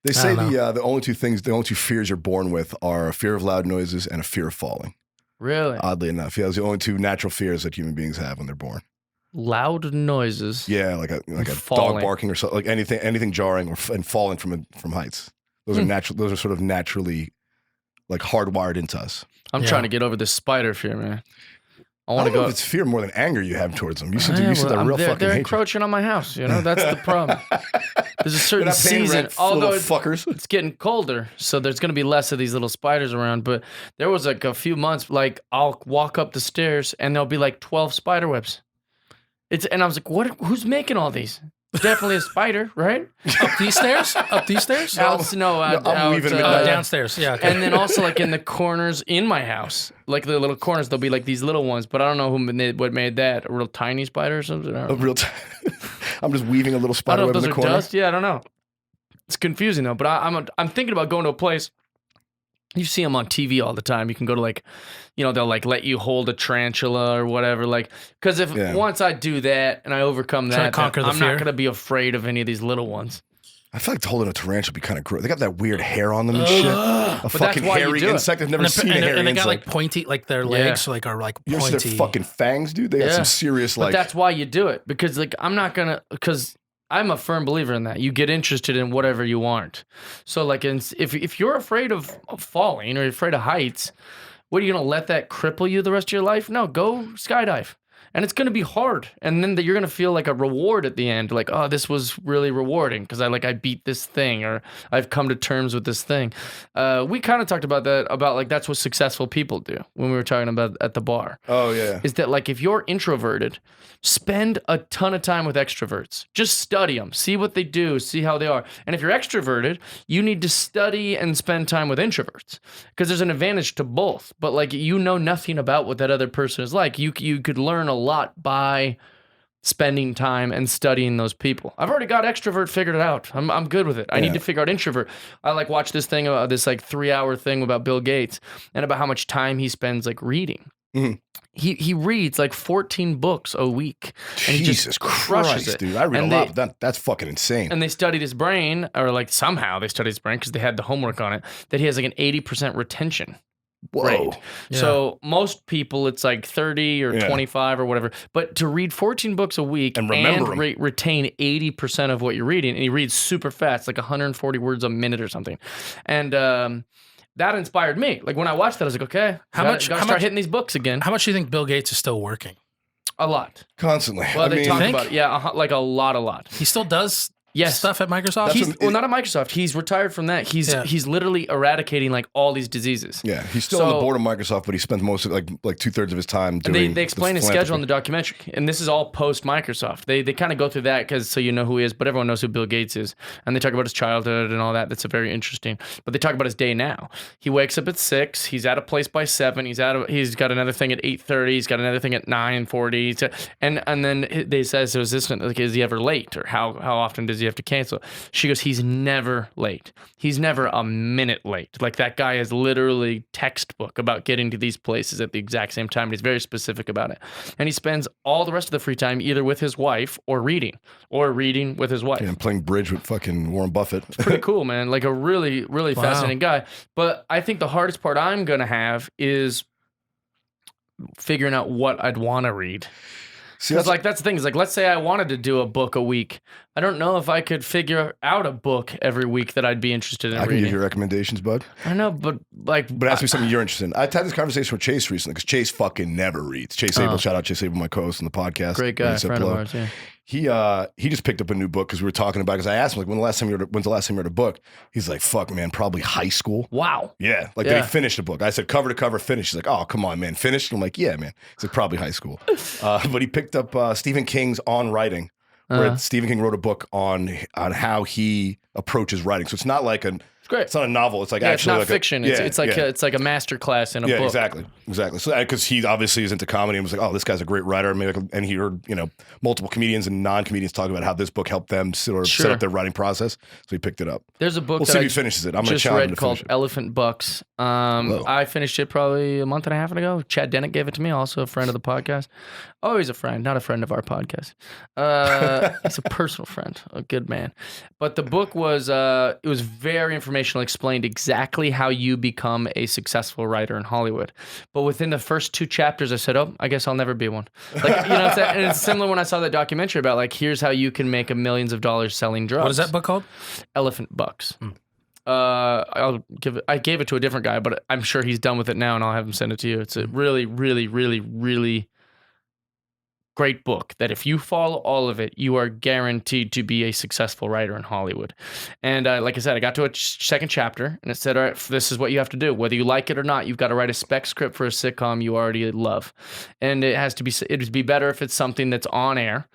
they say I don't the only two fears you're born with are a fear of loud noises and a fear of falling. Really? Oddly enough, yeah, those are the only two natural fears that human beings have when they're born. Loud noises. Yeah, like a Falling. dog barking or something, like anything jarring and falling from heights. Those are natural. Those are sort of naturally like hardwired into us. I'm Yeah. trying to get over this spider fear, man. I I want don't to know go. if it's fear more than anger you have towards them. You seem Yeah, to well, that real they're fucking hatred. encroaching on my house. That's the problem. There's a They're certain not paying season, rent, although little it's, fuckers. it's getting colder, so there's going to be less of these little spiders around. But there was like a few months, like I'll walk up the stairs and there'll be like 12 spider webs. And I was like, what? Who's making all these? Definitely a spider, right? Up these stairs? Up these stairs? I'm weaving them in. Downstairs. Yeah. Okay. and then also like in the corners in my house, like the little corners, there'll be like these little ones. But I don't know what made that, a real tiny spider or something. I don't know. I'm just weaving a little I spider don't know web if in those the are corner. dust. Yeah, I don't know. It's confusing though. But I'm thinking about going to a place. You see them on TV all the time. You can go to like, they'll like let you hold a tarantula or whatever. Like, because if Yeah. once I do that and I overcome Try to that, conquer then the I'm fear. not gonna be afraid of any of these little ones. I feel like holding a tarantula would be kind of gross. They got that weird hair on them and shit. A that's fucking why you hairy do it. insect. I've never And, seen a hairy and they got insect. like pointy, like their legs are like You ever see pointy. their fucking fangs, dude? They got Yeah. some serious But like. that's why you do it, because like because I'm a firm believer in that. You get interested in whatever you aren't. So like if you're afraid of falling or you're afraid of heights, what are you gonna let that cripple you the rest of your life? No, go skydive. And it's going to be hard. And then you're going to feel like a reward at the end. Like, oh, this was really rewarding because I beat this thing or I've come to terms with this thing. We kind of talked about that, about like that's what successful people do when we were talking about at the bar. Oh yeah. Is that like if you're introverted, spend a ton of time with extroverts. Just study them. See what they do. See how they are. And if you're extroverted, you need to study and spend time with introverts because there's an advantage to both. But like nothing about what that other person is like. You could learn a lot by spending time and studying those people. I've already got extrovert figured out. I'm good with it. I need to figure out introvert. I like watch this thing, this like 3-hour thing about Bill Gates and about how much time he spends like reading. Mhm. He reads like 14 books a week. And he Jesus just crushes Christ, it. dude! I read And a lot. But that's fucking insane. And they studied his brain, or like somehow they studied his brain because they had the homework on it, that he has like an 80% retention Whoa. rate. Yeah. So most people, it's like 30 or Yeah. 25 or whatever. But to read 14 books a week And remember 'em. retain 80% of what you're reading, and he reads super fast, like 140 words a minute or something. And that inspired me. Like when I watched that, I was like, okay, gotta start hitting these books again. How much do you think Bill Gates is still working? A lot. Constantly. Well, I they mean, talk think? about it. Yeah, like a lot. He still does stuff at Microsoft? He's, well, not at Microsoft. He's retired from that. He's literally eradicating like all these diseases. Yeah, he's still on the board of Microsoft, but he spends most of like 2/3 of his time doing. They explain his schedule in the documentary, and this is all post Microsoft. They kind of go through that because so you know who he is, but everyone knows who Bill Gates is, and they talk about his childhood and all that. That's a very interesting. But they talk about his day now. He wakes up at 6. He's at a place by 7. He's got another thing at 8:30. He's got another thing at 9:40. And then they says to his assistant, like, is he ever late, or how often does he have to cancel? She goes, he's never late. He's never a minute late. Like that guy is literally textbook about getting to these places at the exact same time. And he's very specific about it. And he spends all the rest of the free time either with his wife or reading with his wife. Yeah, and playing bridge with fucking Warren Buffett. It's pretty cool, man. Like a really, really fascinating guy. But I think the hardest part I'm going to have is figuring out what I'd want to read. Because like that's the thing is like let's say I wanted to do a book a week. I don't know if I could figure out a book every week that I'd be interested in reading. I can give you recommendations, bud. I know, but like... But ask me something you're interested in. I had this conversation with Chase recently because Chase fucking never reads. Chase Abel, shout out Chase Abel, my co-host on the podcast. Great guy, friend of ours, yeah. He just picked up a new book because we were talking about because I asked him like when's the last time you read a book? He's like, fuck man, probably high school. Wow. Yeah. Like did he finish the book? I said cover to cover finished. He's like, oh come on, man, finished? I'm like, yeah, man. He's like, probably high school. But he picked up Stephen King's On Writing, where Stephen King wrote a book on how he approaches writing. So it's not like it's great. It's not a novel. It's like actually it's not like fiction. It's like a master class in a book. Exactly. So because he obviously is into comedy and was like, oh, this guy's a great writer. And he heard multiple comedians and non-comedians talk about how this book helped them sort of set up their writing process. So he picked it up. There's a book we'll see if he finishes it. I'm going to challenge him to called Elephant Bucks. I finished it probably a month and a half ago. Chad Dennett gave it to me, also a friend of the podcast. Oh, he's a friend, not a friend of our podcast. He's a personal friend, a good man. But the book was it was very informational, explained exactly how you become a successful writer in Hollywood. But within the first 2 chapters, I said, oh, I guess I'll never be one. Like, you know, and it's similar when I saw that documentary about like, here's how you can make millions of dollars selling drugs. What is that book called? Elephant Bucks. I gave it to a different guy, but I'm sure he's done with it now, and I'll have him send it to you. It's a really, really, really, really great book that if you follow all of it, you are guaranteed to be a successful writer in Hollywood. And like I said, I got to a second chapter, and it said, all right, this is what you have to do. Whether you like it or not, you've got to write a spec script for a sitcom you already love. And it'd be better if it's something that's on air.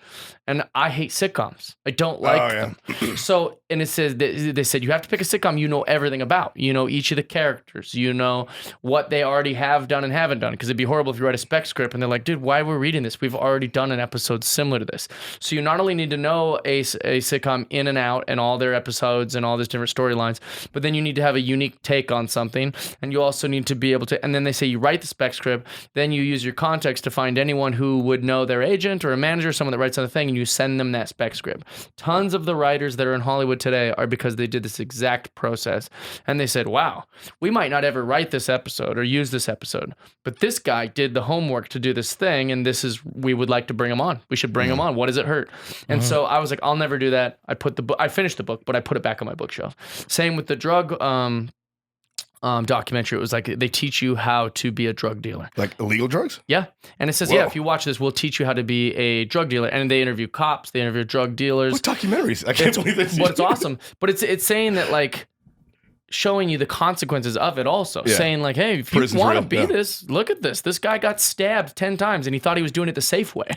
And I hate sitcoms. I don't like them. So, and it says, they said, you have to pick a sitcom you know everything about. You know each of the characters. You know what they already have done and haven't done. Because it'd be horrible if you write a spec script and they're like, dude, why are we reading this? We've already done an episode similar to this. So you not only need to know a sitcom in and out and all their episodes and all these different storylines, but then you need to have a unique take on something. And you also need to be able to, and then they say you write the spec script, then you use your context to find anyone who would know their agent or a manager, someone that writes on the thing, and you send them that spec script. Tons of the writers that are in Hollywood today are because they did this exact process. And they said, wow, we might not ever write this episode or use this episode, but this guy did the homework to do this thing, and we would like to bring him on. We should bring him on. What does it hurt? And so I was like, I'll never do that. I finished the book, but I put it back on my bookshelf. Same with the drug documentary. It was like they teach you how to be a drug dealer. Like illegal drugs? Yeah. And it says, if you watch this, we'll teach you how to be a drug dealer. And they interview cops, they interview drug dealers. What documentaries? I can't believe this. But it's awesome. But it's saying that like showing you the consequences of it also. Saying like, hey, if you want to be this, look at this. This guy got stabbed 10 times and he thought he was doing it the safe way.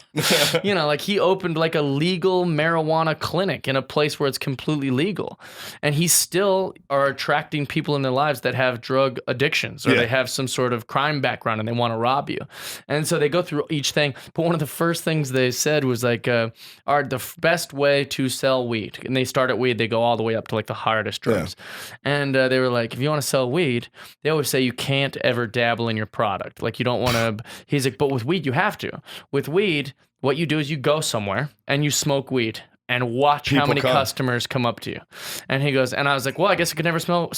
You know, like he opened like a legal marijuana clinic in a place where it's completely legal. And he still are attracting people in their lives that have drug addictions or they have some sort of crime background and they want to rob you. And so they go through each thing. But one of the first things they said was like, the best way to sell weed. And they start at weed, they go all the way up to like the hardest drugs. And they were like, if you want to sell weed, they always say you can't ever dabble in your product. Like you don't want to, he's like, but with weed, you have to. With weed, what you do is you go somewhere and you smoke weed and watch how many customers come up to you. And he goes, and I was like, well, I guess I could never sell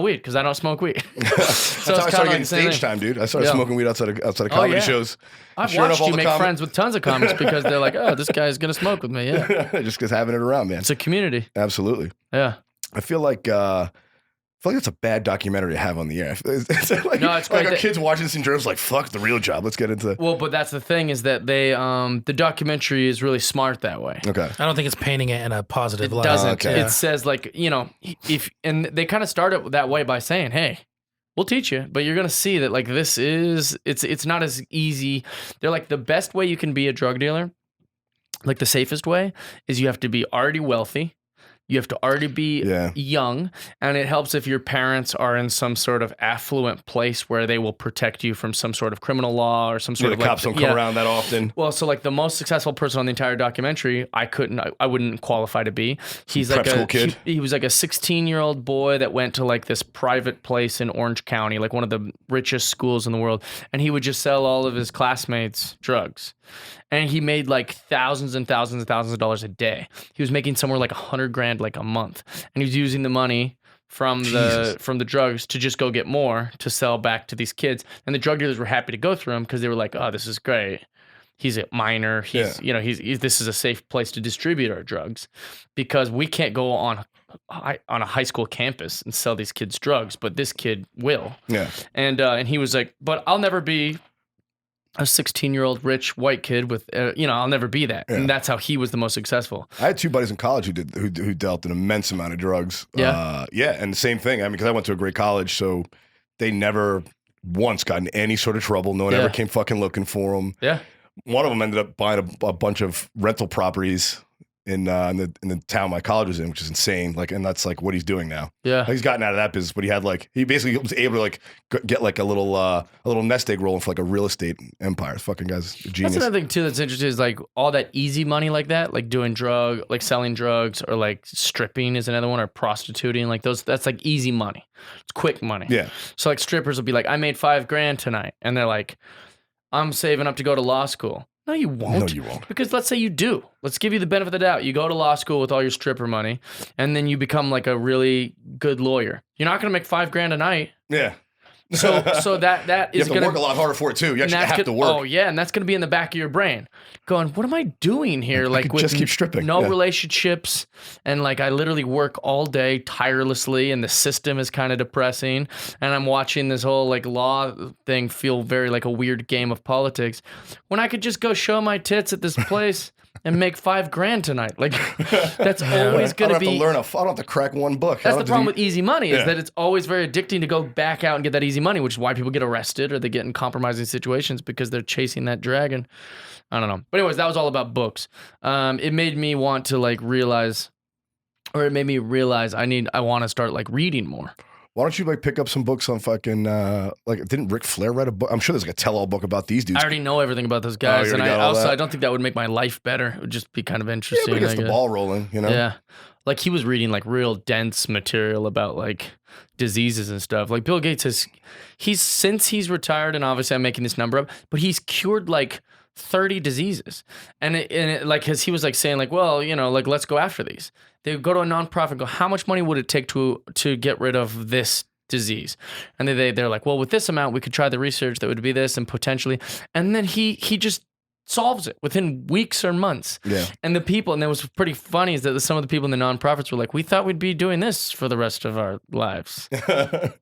weed because I don't smoke weed. So that's how I started getting stage time, dude. I started smoking weed outside of comedy shows. I've watched you make friends with tons of comics because they're like, oh, this guy's going to smoke with me. Yeah. Just because having it around, man. It's a community. Absolutely. Yeah. I feel like, feel like that's a bad documentary to have on the air. It's like, No, it's like great our that- kids watching this in journals like, fuck the real job. Let's get into it. Well, but that's the thing is that they the documentary is really smart that way. Okay. I don't think it's painting it in a positive It light. doesn't. Okay. It says like, and they kind of start it that way by saying, hey, we'll teach you, but you're going to see that like it's not as easy. They're like the best way you can be a drug dealer, like the safest way is you have to be already wealthy. You have to already be young, and it helps if your parents are in some sort of affluent place where they will protect you from some sort of criminal law or some sort of the cops don't come around that often. Well, so like the most successful person on the entire documentary, I wouldn't qualify to be. He's Prep like school kid? He was like a 16-year-old boy that went to like this private place in Orange County, like one of the richest schools in the world, and he would just sell all of his classmates drugs. And he made like thousands and thousands and thousands of dollars a day. He was making somewhere like $100,000 like a month, and he was using the money from the drugs to just go get more to sell back to these kids. And the drug dealers were happy to go through him because they were like, "Oh, this is great. He's a minor. He's this is a safe place to distribute our drugs because we can't go on a high school campus and sell these kids drugs, but this kid will." Yeah. And he was like, "But I'll never be a 16-year-old rich white kid with, I'll never be that." Yeah. And that's how he was the most successful. I had two buddies in college who dealt an immense amount of drugs. Yeah. And the same thing. I mean, because I went to a great college, so they never once got in any sort of trouble. No one ever came fucking looking for them. Yeah. One of them ended up buying a bunch of rental properties in the town my college was in, which is insane. Like, and that's like what he's doing now. Yeah. Like, he's gotten out of that business, but he basically was able to like get like a little nest egg rolling for like a real estate empire. This fucking guy's a genius. That's another thing too that's interesting is like all that easy money like that, like like selling drugs or like stripping is another one, or prostituting, like that's like easy money. It's quick money. Yeah. So like strippers will be like, I made $5,000 tonight. And they're like, I'm saving up to go to law school. No, you won't. No, you won't. Because let's say you do. Let's give you the benefit of the doubt. You go to law school with all your stripper money, and then you become like a really good lawyer. You're not going to make $5,000 a night. Yeah. So that You is have to going work a lot harder for it too. You actually have to work. Oh yeah, and that's going to be in the back of your brain, going, "What am I doing here?" Like could with just keep stripping. no Yeah. relationships, and like I literally work all day tirelessly, and the system is kind of depressing. And I'm watching this whole like law thing feel very like a weird game of politics, when I could just go show my tits at this place and make $5,000 tonight. Like that's always I going don't to have be. to learn I don't have to crack one book. That's the problem with easy money is Yeah. that it's always very addicting to go back out and get that easy money, which is why people get arrested or they get in compromising situations because they're chasing that dragon. I don't know. But anyways, that was all about books. It made me want to like realize, or it made me realize I want to start like reading more. Why don't you like pick up some books on fucking like didn't Ric Flair write a book? I'm sure there's like a tell-all book about these dudes. I already know everything about those guys, you and already I got all also that? I don't think that would make my life better. It would just be kind of Yeah, interesting. but it gets I the guess. ball rolling, you know? Yeah. Like he was reading like real dense material about like diseases and stuff. Like Bill Gates since he's retired, and obviously I'm making this number up, but he's cured like 30 diseases. And it like, cause he was like saying like, well, like let's go after these. They would go to a nonprofit and go, how much money would it take to get rid of this disease? And they're like, well, with this amount, we could try the research that would be this and potentially. And then he just solves it within weeks or months. Yeah. And it was pretty funny is that some of the people in the nonprofits were like, we thought we'd be doing this for the rest of our lives.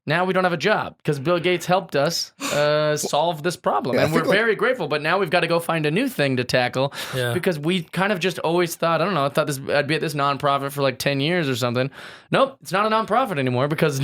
Now we don't have a job because Bill Gates helped us solve this problem. Yeah, I And we're think, like- very grateful, but now we've got to go find a new thing to tackle because we kind of just always thought, I don't know, I thought I'd be at this nonprofit for like 10 years or something. Nope, it's not a nonprofit anymore because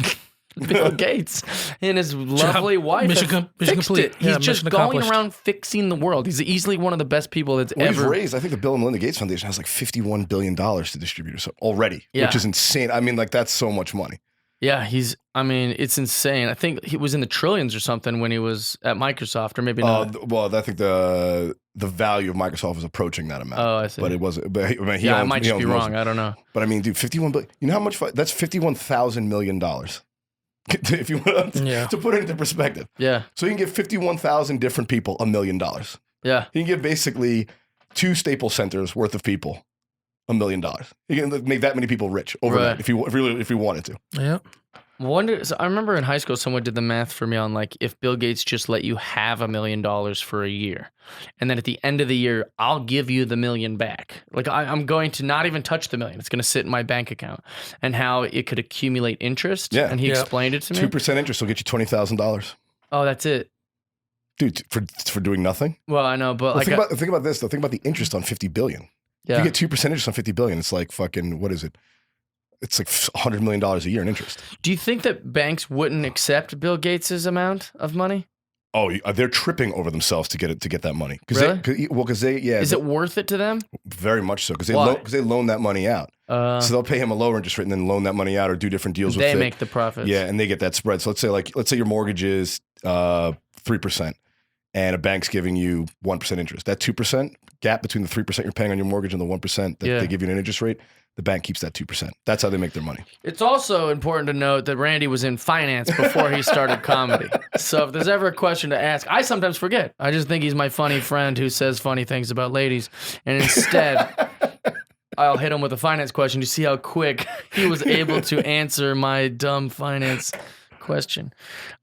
Bill Gates and his lovely wife Mission fixed complete. it. He's Yeah, just mission going accomplished. around fixing the world. He's easily one of the best people that's Well, he's ever. raised, I think the Bill and Melinda Gates Foundation has like $51 billion to distribute or so already, Yeah. which is insane. I mean, like that's so much money. Yeah, it's insane. I think he was in the trillions or something when he was at Microsoft, or maybe not. Well, I think the value of Microsoft was approaching that amount. Oh, I see. But it wasn't. But I mean, I might just be wrong. I don't know. But I mean, dude, 51 billion. You know how much? That's $51,000 million. If you want to put it into perspective. Yeah, So you can give 51,000 different people $1 million. yeah. You can give basically 2 Staples Centers worth of people $1 million. You can make that many people rich overnight Right. if you wanted to. Yeah. So I remember in high school, someone did the math for me on like if Bill Gates just let you have $1 million for a year, and then at the end of the year, I'll give you the $1 million back. Like I'm going to not even touch the $1 million; it's going to sit in my bank account, and how it could accumulate interest. Yeah. And he explained it to me. 2% interest will get you $20,000, Oh, that's it. dude, for doing nothing. Well, I know, but Well, like, think about this though. Think about the interest on $50 billion. yeah. If you get 2% interest on $50 billion, it's like fucking what is it? It's like $100 million a year in interest. Do you think that banks wouldn't accept Bill Gates's amount of money? Oh, they're tripping over themselves to get that money. Really? Because they Is it worth it to them? very much so because Why? they loan that money out. So they'll pay him a lower interest rate and then loan that money out or do different deals with it. They make the profits. Yeah, and they get that spread. So let's say your mortgage is 3%, and a bank's giving you 1% interest. That 2% gap between the 3% you're paying on your mortgage and the 1% that they give you an interest rate, the bank keeps that 2%. That's how they make their money. It's also important to note that Randy was in finance before he started comedy. So if there's ever a question to ask, I sometimes forget. I just think he's my funny friend who says funny things about ladies. And instead, I'll hit him with a finance question to see how quick he was able to answer my dumb finance question.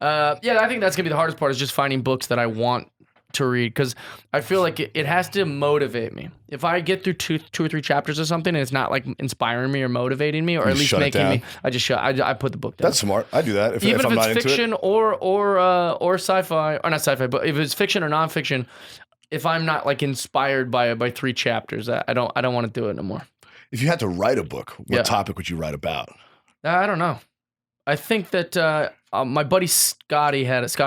I think that's going to be the hardest part is just finding books that I want to read because I feel like it has to motivate me. If I get through two or three chapters or something and it's not like inspiring me or motivating me or You at least shut it making me, down. I put the book down. That's smart. I do that if Even I'm if not it's into fiction it. or sci-fi or not sci-fi, but if it's fiction or nonfiction, if I'm not like inspired by 3 chapters, I don't want to do it anymore. If you had to write a book, what Yeah. topic would you write about? I don't know. I think that my buddy Scotty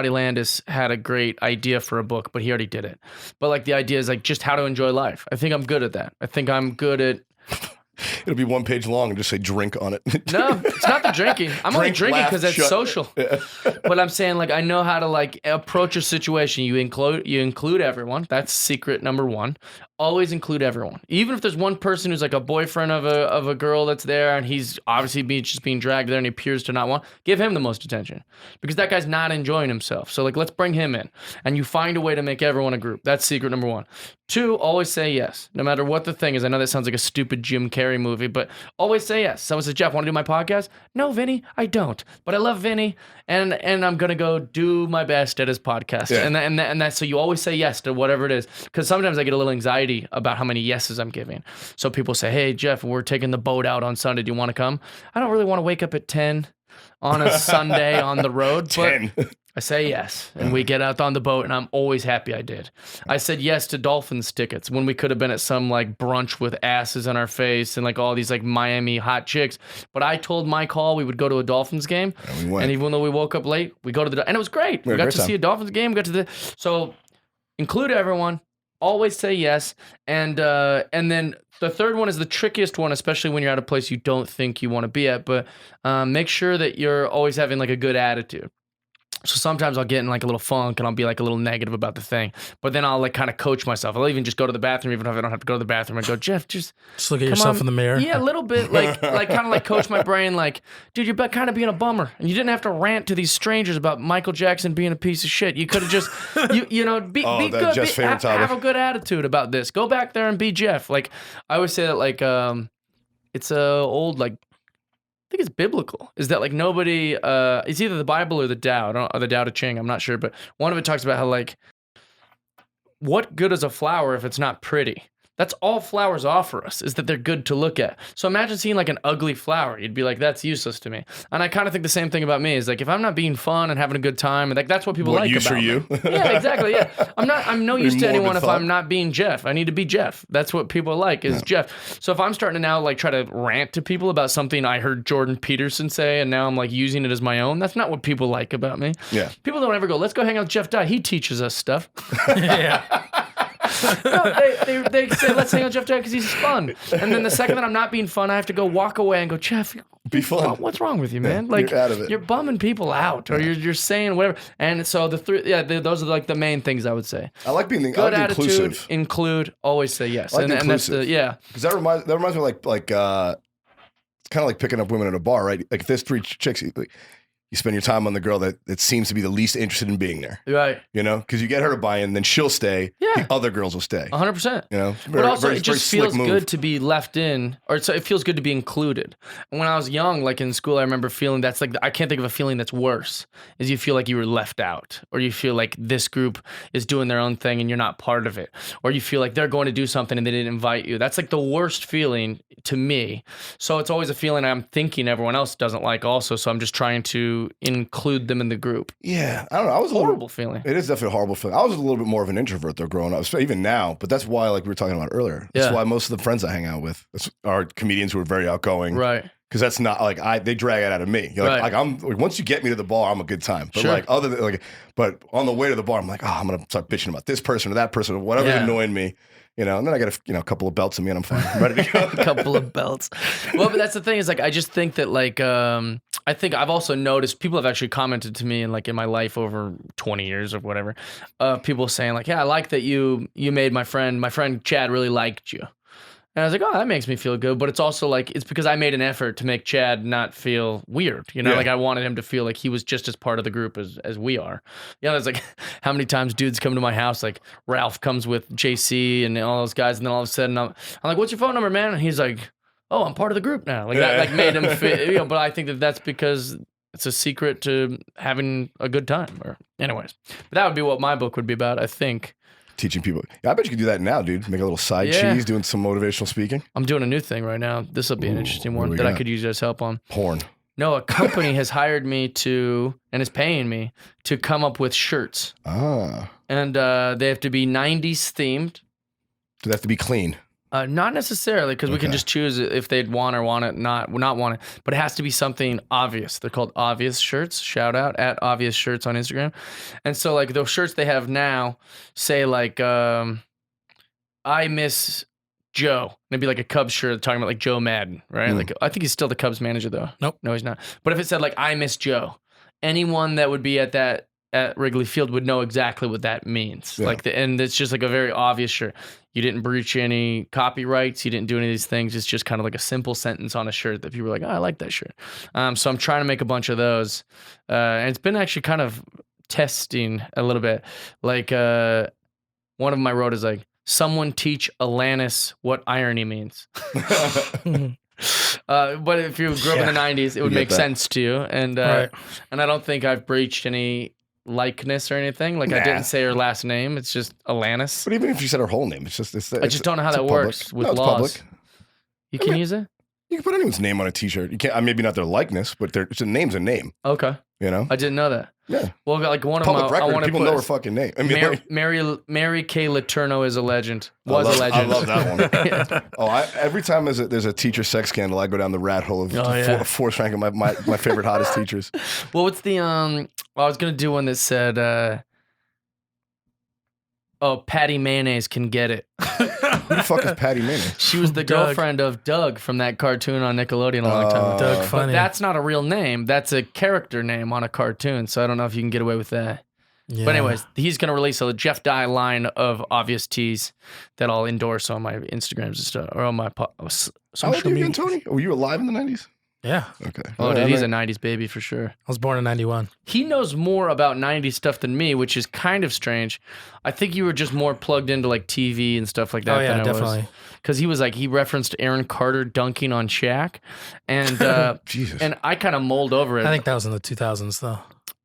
Landis had a great idea for a book, but he already did it. But like the idea is like just how to enjoy life. I think I'm good at that. I think I'm good at. It'll be 1 page long and just say drink on it. No, it's not the drinking. I'm only Drink, drinking laugh, because it's shut- social. But I'm saying like I know how to like approach a situation. You include everyone. That's secret number 1. Always include everyone, even if there's one person who's like a boyfriend of a girl that's there, and he's obviously just being dragged there, and he appears to not want. Give him the most attention because that guy's not enjoying himself. So like, let's bring him in, and you find a way to make everyone a group. That's secret number 1. 2, always say yes, no matter what the thing is. I know that sounds like a stupid Jim Carrey movie, but always say yes. Someone says, Jeff, want to do my podcast? No, Vinny, I don't, but I love Vinny, and I'm gonna go do my best at his podcast. Yeah. And that's so you always say yes to whatever it is, because sometimes I get a little anxiety about how many yeses I'm giving. So people say, hey, Jeff, we're taking the boat out on Sunday. Do you want to come? I don't really want to wake up at 10 on a Sunday on the road, but 10. I say yes. And we get out on the boat, and I'm always happy I did. I said yes to Dolphins tickets when we could have been at some like brunch with asses on our face and like all these like Miami hot chicks. But I told Mike Hall we would go to a Dolphins game. And we went. And even though we woke up late, we go to and it was great. We had a got great to time. see a Dolphins game. We got to so include everyone. Always say yes, and then the third one is the trickiest one, especially when you're at a place you don't think you want to be at. But make sure that you're always having like a good attitude. So sometimes I'll get in like a little funk and I'll be like a little negative about the thing, but then I'll like kind of coach myself. I'll even just go to the bathroom, even if I don't have to go to the bathroom, and go, Jeff, just look at come yourself on. in the mirror. Yeah, a little bit, like kind of like coach my brain, like, dude, you're kind of being a bummer, and you didn't have to rant to these strangers about Michael Jackson being a piece of shit. You could have just, be that good, Jeff's favorite topic. have a good attitude about this. Go back there and be Jeff. Like I always say that, like, it's a old like. I think it's biblical. Is that like nobody? It's either the Bible or the Tao, or the Tao Te Ching. I'm not sure, but one of it talks about how like, what good is a flower if it's not pretty? That's all flowers offer us, is that they're good to look at. So imagine seeing like an ugly flower. You'd be like, that's useless to me. And I kind of think the same thing about me is like, if I'm not being fun and having a good time, and like that's what people What like use about are you? me. Yeah, exactly. Yeah, I'm no use to morbid anyone if thought. I'm not being Jeff. I need to be Jeff. That's what people like is Jeff. So if I'm starting to now like try to rant to people about something I heard Jordan Peterson say, and now I'm like using it as my own, that's not what people like about me. Yeah. People don't ever go, let's go hang out with Jeff Dye. He teaches us stuff. Yeah. No, they say, let's hang out with Jeff Dye because he's fun. And then the second that I'm not being fun, I have to go walk away and go, Jeff, Be fun. what's wrong with you, man? Like you're out of it. you're bumming people out, or you're saying whatever. And so those are like the main things I would say. I like being Good I like attitude, inclusive. include, always say yes. I like and that's inclusive. Because that reminds me like it's kind of like picking up women at a bar, right? Like if there's 3 chicks, like, you spend your time on the girl that seems to be the least interested in being there. Right. You know, because you get her to buy in, then she'll stay. Yeah. The other girls will stay. 100%. You know, But also, it just very feels slick move. good to be left in, or it feels good to be included. And when I was young, like in school, I remember feeling that's like, I can't think of a feeling that's worse, is you feel like you were left out, or you feel like this group is doing their own thing and you're not part of it, or you feel like they're going to do something and they didn't invite you. That's like the worst feeling to me. So it's always a feeling I'm thinking everyone else doesn't like also, so I'm just trying to include them in the group. Yeah, I don't know. I was Horrible feeling. It is definitely a horrible feeling. I was a little bit more of an introvert though growing up, even now. But that's why, like we were talking about earlier, that's why most of the friends I hang out with are comedians who are very outgoing, Right. Because that's not like they drag it out of me. You're Right. like I'm like, once you get me to the bar, I'm a good time. But Sure. like other than like, but on the way to the bar, I'm like, oh, I'm gonna start bitching about this person or that person or whatever's annoying me. You know, and then I got a couple of belts in me and I'm fine. I'm ready to go. A couple of belts. Well, but that's the thing is like I just think that like I think I've also noticed people have actually commented to me in like in my life over 20 years or whatever. People saying like, yeah, I like that you made my friend Chad really liked you. And I was like, oh, that makes me feel good. But it's also like, it's because I made an effort to make Chad not feel weird. You know, like I wanted him to feel like he was just as part of the group as we are. Yeah, there's like, how many times dudes come to my house, like Ralph comes with JC and all those guys. And then all of a sudden I'm like, what's your phone number, man? And he's like, oh, I'm part of the group now. Like that like made him feel, but I think that's because it's a secret to having a good time. Or anyways, but that would be what my book would be about, I think. Teaching people. Yeah, I bet you could do that now, dude. Make a little side cheese, doing some motivational speaking. I'm doing a new thing right now. This will be an interesting one that I could use as help on. Porn. No, a company has hired me and is paying me to come up with shirts. Ah. And they have to be 90s themed. Do they have to be clean? Not necessarily, because we can just choose if they'd want it, not want it. But it has to be something obvious. They're called Obvious Shirts. Shout out at Obvious Shirts on Instagram. And so, like, those shirts they have now say, like, I miss Joe. And it'd be like a Cubs shirt talking about, like, Joe Madden, right? Like, I think he's still the Cubs manager, though. Nope. No, he's not. But if it said, like, I miss Joe, anyone that would be at Wrigley Field would know exactly what that means. Yeah. And it's just like a very obvious shirt. You didn't breach any copyrights. You didn't do any of these things. It's just kind of like a simple sentence on a shirt that people are like, oh, I like that shirt. So I'm trying to make a bunch of those. And it's been actually kind of testing a little bit. Like one of them I wrote is like, someone teach Alanis what irony means. But if you grew up in the 90s, it would make sense to you. And I don't think I've breached any likeness or anything. Like I didn't say her last name. It's just Alanis. But even if you said her whole name, I just don't know how that works with laws. Public. You can use it? You can put anyone's name on a t-shirt. You can't, maybe not their likeness, but it's a name's a name. Okay. You know? I didn't know that. Yeah. Well, like one Public of them, record, I want to people know her fucking name. I mean, Mary Kay Letourneau is a legend. a legend. I love that one. Every time there's a teacher sex scandal, I go down the rat hole of force ranking my favorite hottest teachers. Well, what's the I was gonna do one that said Patty Mayonnaise can get it. Who the fuck is Patty Mayonnaise? She was the girlfriend of Doug from that cartoon on Nickelodeon a long time ago. Doug Funny. But that's not a real name. That's a character name on a cartoon. So I don't know if you can get away with that. Yeah. But anyways, he's going to release a Jeff Dye line of obvious tees that I'll endorse on my Instagrams and stuff, or on my How old social are you media. again, Tony? Were you alive in the 90s? Yeah. Okay. Oh, dude, he's a 90s baby for sure. I was born in 91. He knows more about 90s stuff than me, which is kind of strange. I think you were just more plugged into like TV and stuff like that Oh, yeah, than I definitely. Because he referenced Aaron Carter dunking on Shaq. And Jesus. and I kind of mulled over it. I think that was in the 2000s, though.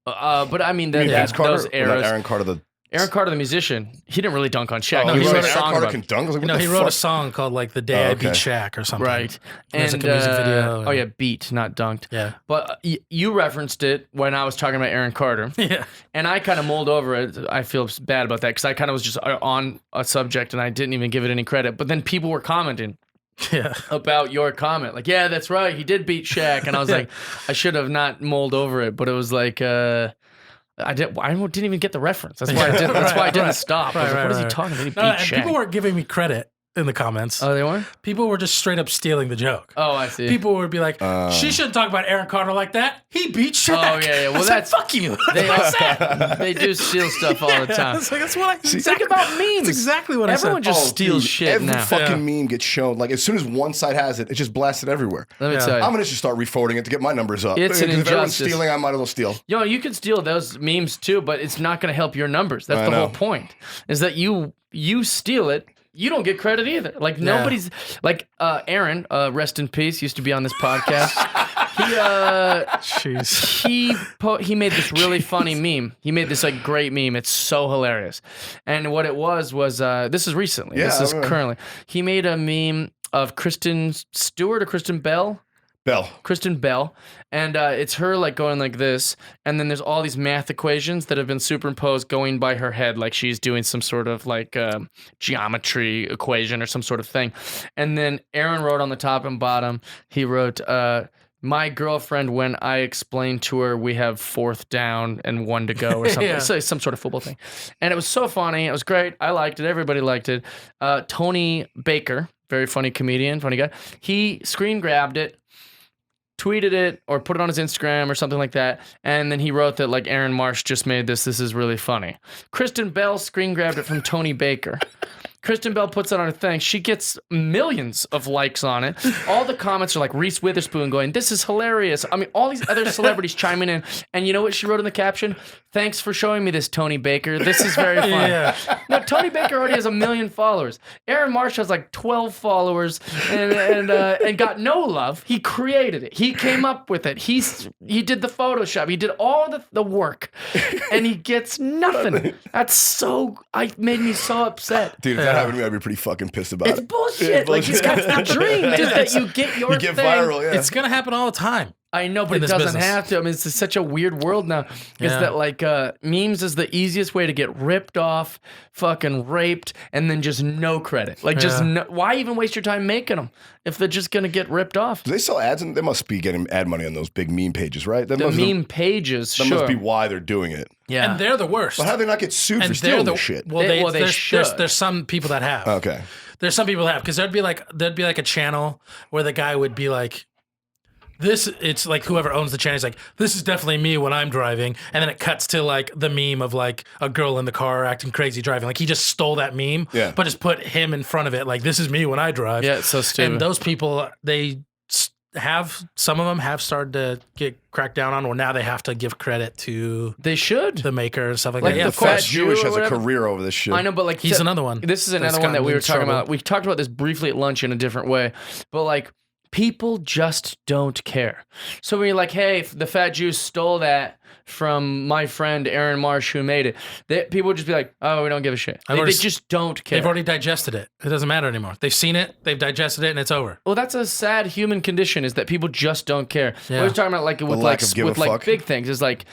But I mean, Vince Carter? those Or not eras. Aaron Carter, the the musician, he didn't really dunk on Shaq. No, he he wrote wrote a Aaron song Carter about can it. dunk? I was like, what He the wrote a fuck? song called like "The Day I Beat Shaq" or something. Right. There's like a music video. Oh, yeah, beat, not dunked. Yeah. But you referenced it when I was talking about Aaron Carter. Yeah. And I kind of mulled over it. I feel bad about that because I kind of was just on a subject and I didn't even give it any credit. But then people were commenting Yeah. about your comment. Like, yeah, that's right. He did beat Shaq. And I was like, I should have not mulled over it. But it was like, I didn't even get the reference. That's why I didn't. That's why I didn't stop. I was like, what is he talking about? He beat No, and Shaq. people weren't giving me credit. in the comments. Oh, they weren't? People were just straight up stealing the joke. Oh, I see. People would be like, she shouldn't talk about Aaron Carter like that. He beat Shaq. Oh, yeah. Well, that's fuck you. They do steal stuff all the time. It's like, that's what I Think about memes. That's exactly what Everyone I said. just steals shit every now. fucking meme gets shown. Like as soon as one site has it, it's just blasted everywhere. Let me Yeah. tell you. I'm gonna just start re-forwarding it to get my numbers up. It's an Because if everyone's injustice. stealing, I might as well steal. Yo, you can steal those memes too, but it's not going to help your numbers. That's I the know. whole point. Is that you steal it, you don't get credit either. Like nobody's like Aaron, rest in peace, used to be on this podcast. He made this really funny meme. He made this like great meme. It's so hilarious. And what it was this is recently. Yeah, this is I remember. currently. He made a meme of Kristen Stewart or Kristen Bell. Kristen Bell, and it's her like going like this, and then there's all these math equations that have been superimposed going by her head, like she's doing some sort of like geometry equation or some sort of thing. And then Aaron wrote on the top and bottom, he wrote, my girlfriend, when I explained to her we have 4th down and 1 to go or something, Yeah. so some sort of football thing. And it was so funny. It was great. I liked it. Everybody liked it. Tony Baker, very funny comedian, funny guy. He screen grabbed it, tweeted it or put it on his Instagram or something like that, and then he wrote that like Aaron Marsh just made this is really funny. Kristen Bell screen grabbed it from Tony Baker. Kristen Bell puts it on her thing. She gets millions of likes on it. All the comments are like Reese Witherspoon going, this is hilarious. I mean, all these other celebrities chiming in. And you know what she wrote in the caption? Thanks for showing me this, Tony Baker. This is very fun. Yeah. Now, Tony Baker already has 1 million followers. Aaron Marsh has like 12 followers and got no love. He created it. He came up with it. He did the Photoshop. He did all the work. And he gets nothing. Made me so upset. Dude, if that happened to me, I'd be pretty fucking pissed about It's it. bullshit. Like, it's got that dream is that you get your You get thing. viral, yeah. It's going to happen all the time. I know, but in it this doesn't business. have to. I mean, it's just such a weird world now. Is Yeah. that like memes is the easiest way to get ripped off, fucking raped, and then just no credit. Like, just why even waste your time making them if they're just gonna get ripped off? Do they sell ads? And they must be getting ad money on those big meme pages, right? That The must meme pages, That sure. must be why they're doing it. Yeah. And they're the worst. But how do they not get sued for and stealing they're this shit? Well, They there's should. some people that have. Okay. There's some people that have, because there'd be like a channel where the guy would be like, it's like whoever owns the channel is like, this is definitely me when I'm driving, and then it cuts to like the meme of like a girl in the car acting crazy driving. Like he just stole that meme, Yeah. but just put him in front of it. Like, this is me when I drive. Yeah, it's so stupid. And those people, some of them have started to get cracked down on, or now they have to give credit to They should. the maker and stuff like Like that. Yeah, the of course. Fat Fat Jewish Jew or has a whatever. career over this shit. I know, but like He's another one. This is that's another one that gotten we were in talking trouble. about. We talked about this briefly at lunch in a different way, but like people just don't care. So when you're like, hey, if the Fat Jew stole that from my friend Aaron Marsh who made it, people would just be like, oh, we don't give a shit. They just don't care. They've already digested it. It doesn't matter anymore. They've seen it, they've digested it, and it's over. Well, that's a sad human condition, is that people just don't care. Yeah. We were talking about like with lack of give a fuck. big things is like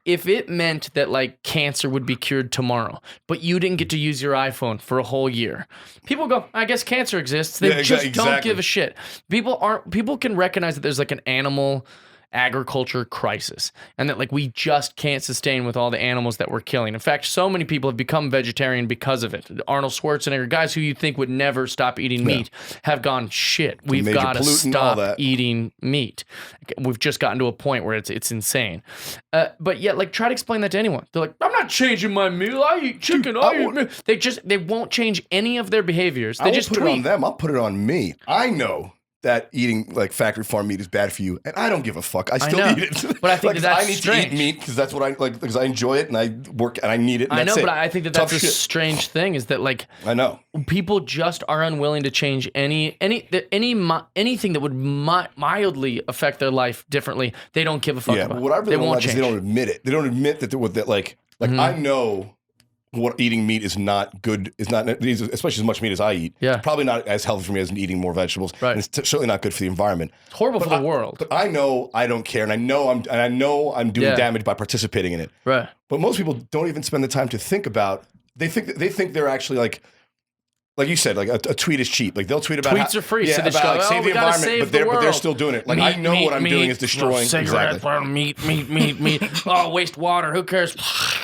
if it meant that like cancer would be cured tomorrow, but you didn't get to use your iPhone for a whole year, people go, I guess cancer exists. They Yeah, just don't exactly. give a shit. People can recognize that there's like an animal agriculture crisis and that like we just can't sustain with all the animals that we're killing. In fact, so many people have become vegetarian because of it. Arnold Schwarzenegger, guys who you think would never stop eating meat, have gone, shit, we've Major got to pollutant and all stop that. eating meat. We've just gotten to a point where it's insane. But yet, like, try to explain that to anyone. They're like, I'm not changing my meal. I eat chicken. I eat meat. They won't change any of their behaviors. They I won't just put tweet. it on them. I'll put it on me. I know that eating like factory farm meat is bad for you, and I don't give a fuck. I still know. eat it. But I think like, that's I need strange. to eat meat because that's what I like. Because I enjoy it and I work and I need it. And I know, that's but it. I think that Tough that's a shit. strange thing, is that like I know. people just are unwilling to change anything that would mildly affect their life differently. They don't give a fuck Yeah, about. but what I really they don't won't like is change. they don't admit it. They don't admit that like I know what eating meat is not good. Is not, especially as much meat as I eat. Yeah. It's probably not as healthy for me as eating more vegetables. Right. And it's certainly not good for the environment. It's horrible for the world. But I know I don't care, and I know I'm doing Yeah. damage by participating in it. Right. But most people don't even spend the time to think about. They think they're actually like you said, like a tweet is cheap. Like they'll tweet about Tweets are free, yeah, so they just about, go, like, "Oh, save we the gotta environment, save but the they're world." still doing it. Like I know what I'm doing is destroying. Cigarette, Exactly. meat. Oh, waste water. Who cares?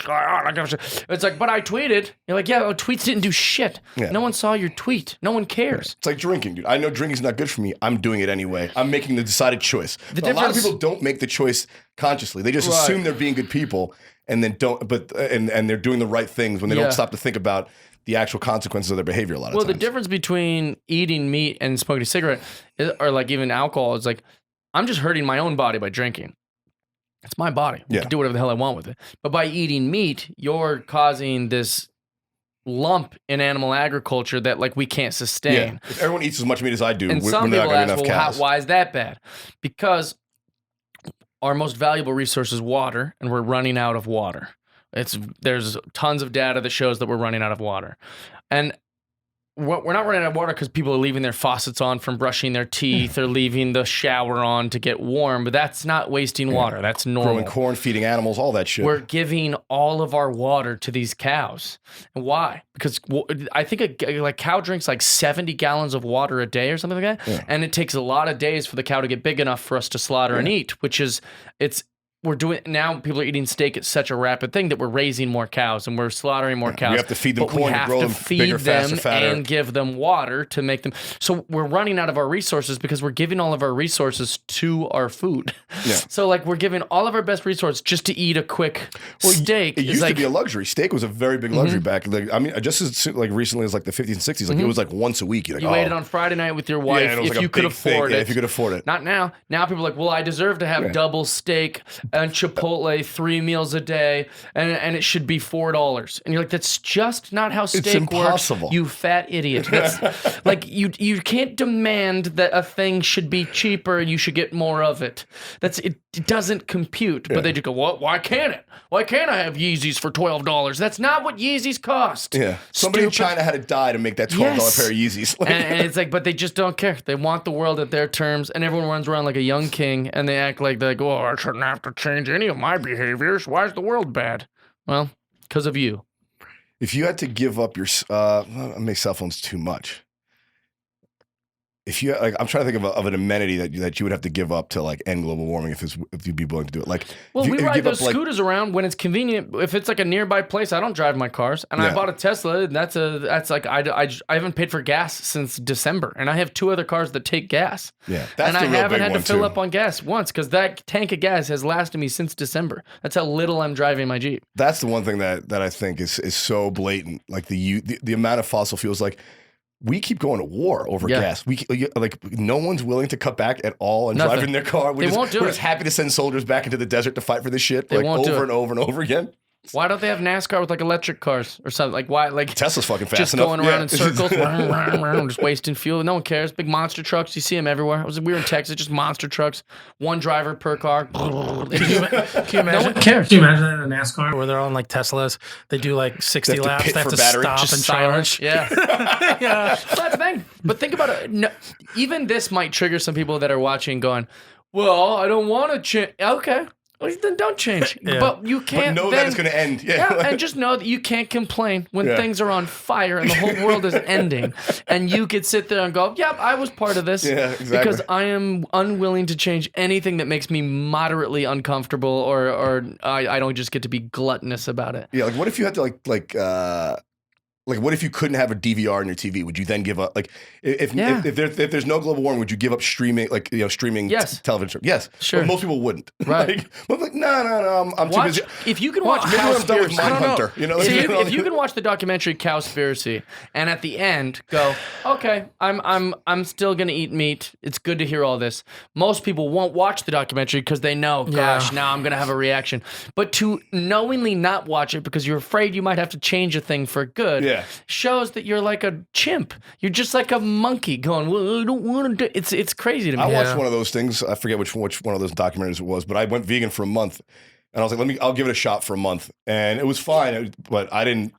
It's like, but I tweeted. You're like, yeah, well, tweets didn't do shit. Yeah. No one saw your tweet. No one cares. It's like drinking, dude. I know drinking's not good for me. I'm doing it anyway. I'm making the decided choice. The A lot of difference- people don't make the choice consciously. They just assume they're being good people and then don't. But and they're doing the right things when they Yeah. don't stop to think about the actual consequences of their behavior a lot of Well, times. the difference between eating meat and smoking a cigarette, or like even alcohol, is like I'm just hurting my own body by drinking. It's my body. I Yeah. can do whatever the hell I want with it. But by eating meat, you're causing this lump in animal agriculture that like we can't sustain. Yeah. If everyone eats as much meat as I do, And we're some not people going to ask, have well, enough cows. why is that bad? Because our most valuable resource is water, and we're running out of water. There's tons of data that shows that we're running out of water. And we're not running out of water because people are leaving their faucets on from brushing their teeth or leaving the shower on to get warm, but that's not wasting water. That's normal. Growing corn, feeding animals, all that shit. We're giving all of our water to these cows. And why? Because I think a cow drinks like 70 gallons of water a day or something like that. Yeah. And it takes a lot of days for the cow to get big enough for us to slaughter and eat, which is, we're doing now. People are eating steak at such a rapid thing that we're raising more cows and we're slaughtering more cows. We have to feed them but we corn to have grow to them feed bigger, them faster, fatter. and give them water to make them. So we're running out of our resources because we're giving all of our resources to our food. Yeah. So like we're giving all of our best resources just to eat a quick steak. It is used like, to be a luxury. Steak was a very big luxury back. Like, I mean, just as like recently as like the 50s and 60s, like it was like once a week. You're like, you ate it on Friday night with your wife and it was if like a you could big thing. afford Yeah, it. if you could afford it. Not now. Now people are like, well, I deserve to have double steak and Chipotle 3 meals a day, and it should be $4. And you're like, that's just not how steak impossible. works. You fat idiot. That's like you can't demand that a thing should be cheaper and you should get more of it. It doesn't compute. But they just go, well, why can't it? Why can't I have Yeezys for $12? That's not what Yeezys cost. Yeah. Somebody in Stupid. China had to die to make that $12 Yes. pair of Yeezys. Like, And it's like, but they just don't care. They want the world at their terms, and everyone runs around like a young king, and they act like they're like, oh, I shouldn't have to change any of my behaviors. Why is the world bad? Well, because of you. if you had to give up your, I make cell phones too much. If you like, I'm trying to think of an amenity that you would have to give up to like end global warming if you'd be willing to do it. Like, Well, if you, we if you ride give those up, like, scooters around when it's convenient. If it's like a nearby place, I don't drive my cars, and I Yeah. bought a Tesla. And that's like I haven't paid for gas since December, and I have 2 other cars that take gas. Yeah, that's and the I real haven't big had to one, fill too. up on gas once because that tank of gas has lasted me since December. That's how little I'm driving my Jeep. That's the one thing that I think is so blatant. Like the amount of fossil fuels, like we keep going to war over Yeah. gas. Like no one's willing to cut back at all and Nothing. drive in their car. They won't do we're it. just happy to send soldiers back into the desert to fight for this shit. They like won't do over it. and over and over again. Why don't they have NASCAR with like electric cars or something? Like why? Like Tesla's fucking fast just enough. going around in circles, just wasting fuel. No one cares. Big monster trucks, you see them everywhere. We were in Texas, just monster trucks, 1 driver per car. Can you imagine? No one cares. Can you imagine that in a NASCAR where they're on like Teslas? They do like 60 They have to laps. pit They have for to battery, stop just and Silence. charge. Yeah. Yeah. Well, that's the thing. But think about it. No, even this might trigger some people that are watching going, well, I don't want to change. Okay. Well, then don't change. Yeah. But you But can't. know then, that it's going to end. Yeah, Yeah. and just know that you can't complain when Yeah. things are on fire and the whole world is ending. And you could sit there and go, yep, I was part of this. Yeah, exactly. Because I am unwilling to change anything that makes me moderately uncomfortable or I don't just get to be gluttonous about it. Yeah, like what if you had to like what if you couldn't have a DVR in your TV? Would you then give up? Like if there's no global warming, would you give up streaming? Like streaming Yes. television? Yes, Sure. But most people wouldn't. Right. But I'm like no, I'm too Watch, busy. if you can watch Maybe when I'm done with Cowspiracy, I don't know. Mindhunter, you know. See, if you can watch the documentary Cowspiracy and at the end go, okay, I'm still gonna eat meat. It's good to hear all this. Most people won't watch the documentary because they know, gosh, now I'm gonna have a reaction. But to knowingly not watch it because you're afraid you might have to change a thing for good, Yeah. shows that you're like a chimp. You're just like a monkey going, well, I don't want to do. It's crazy to me. I watched one of those things. I forget which one of those documentaries it was, but I went vegan for a month, and I was like, I'll give it a shot for a month, and it was fine. But I didn't.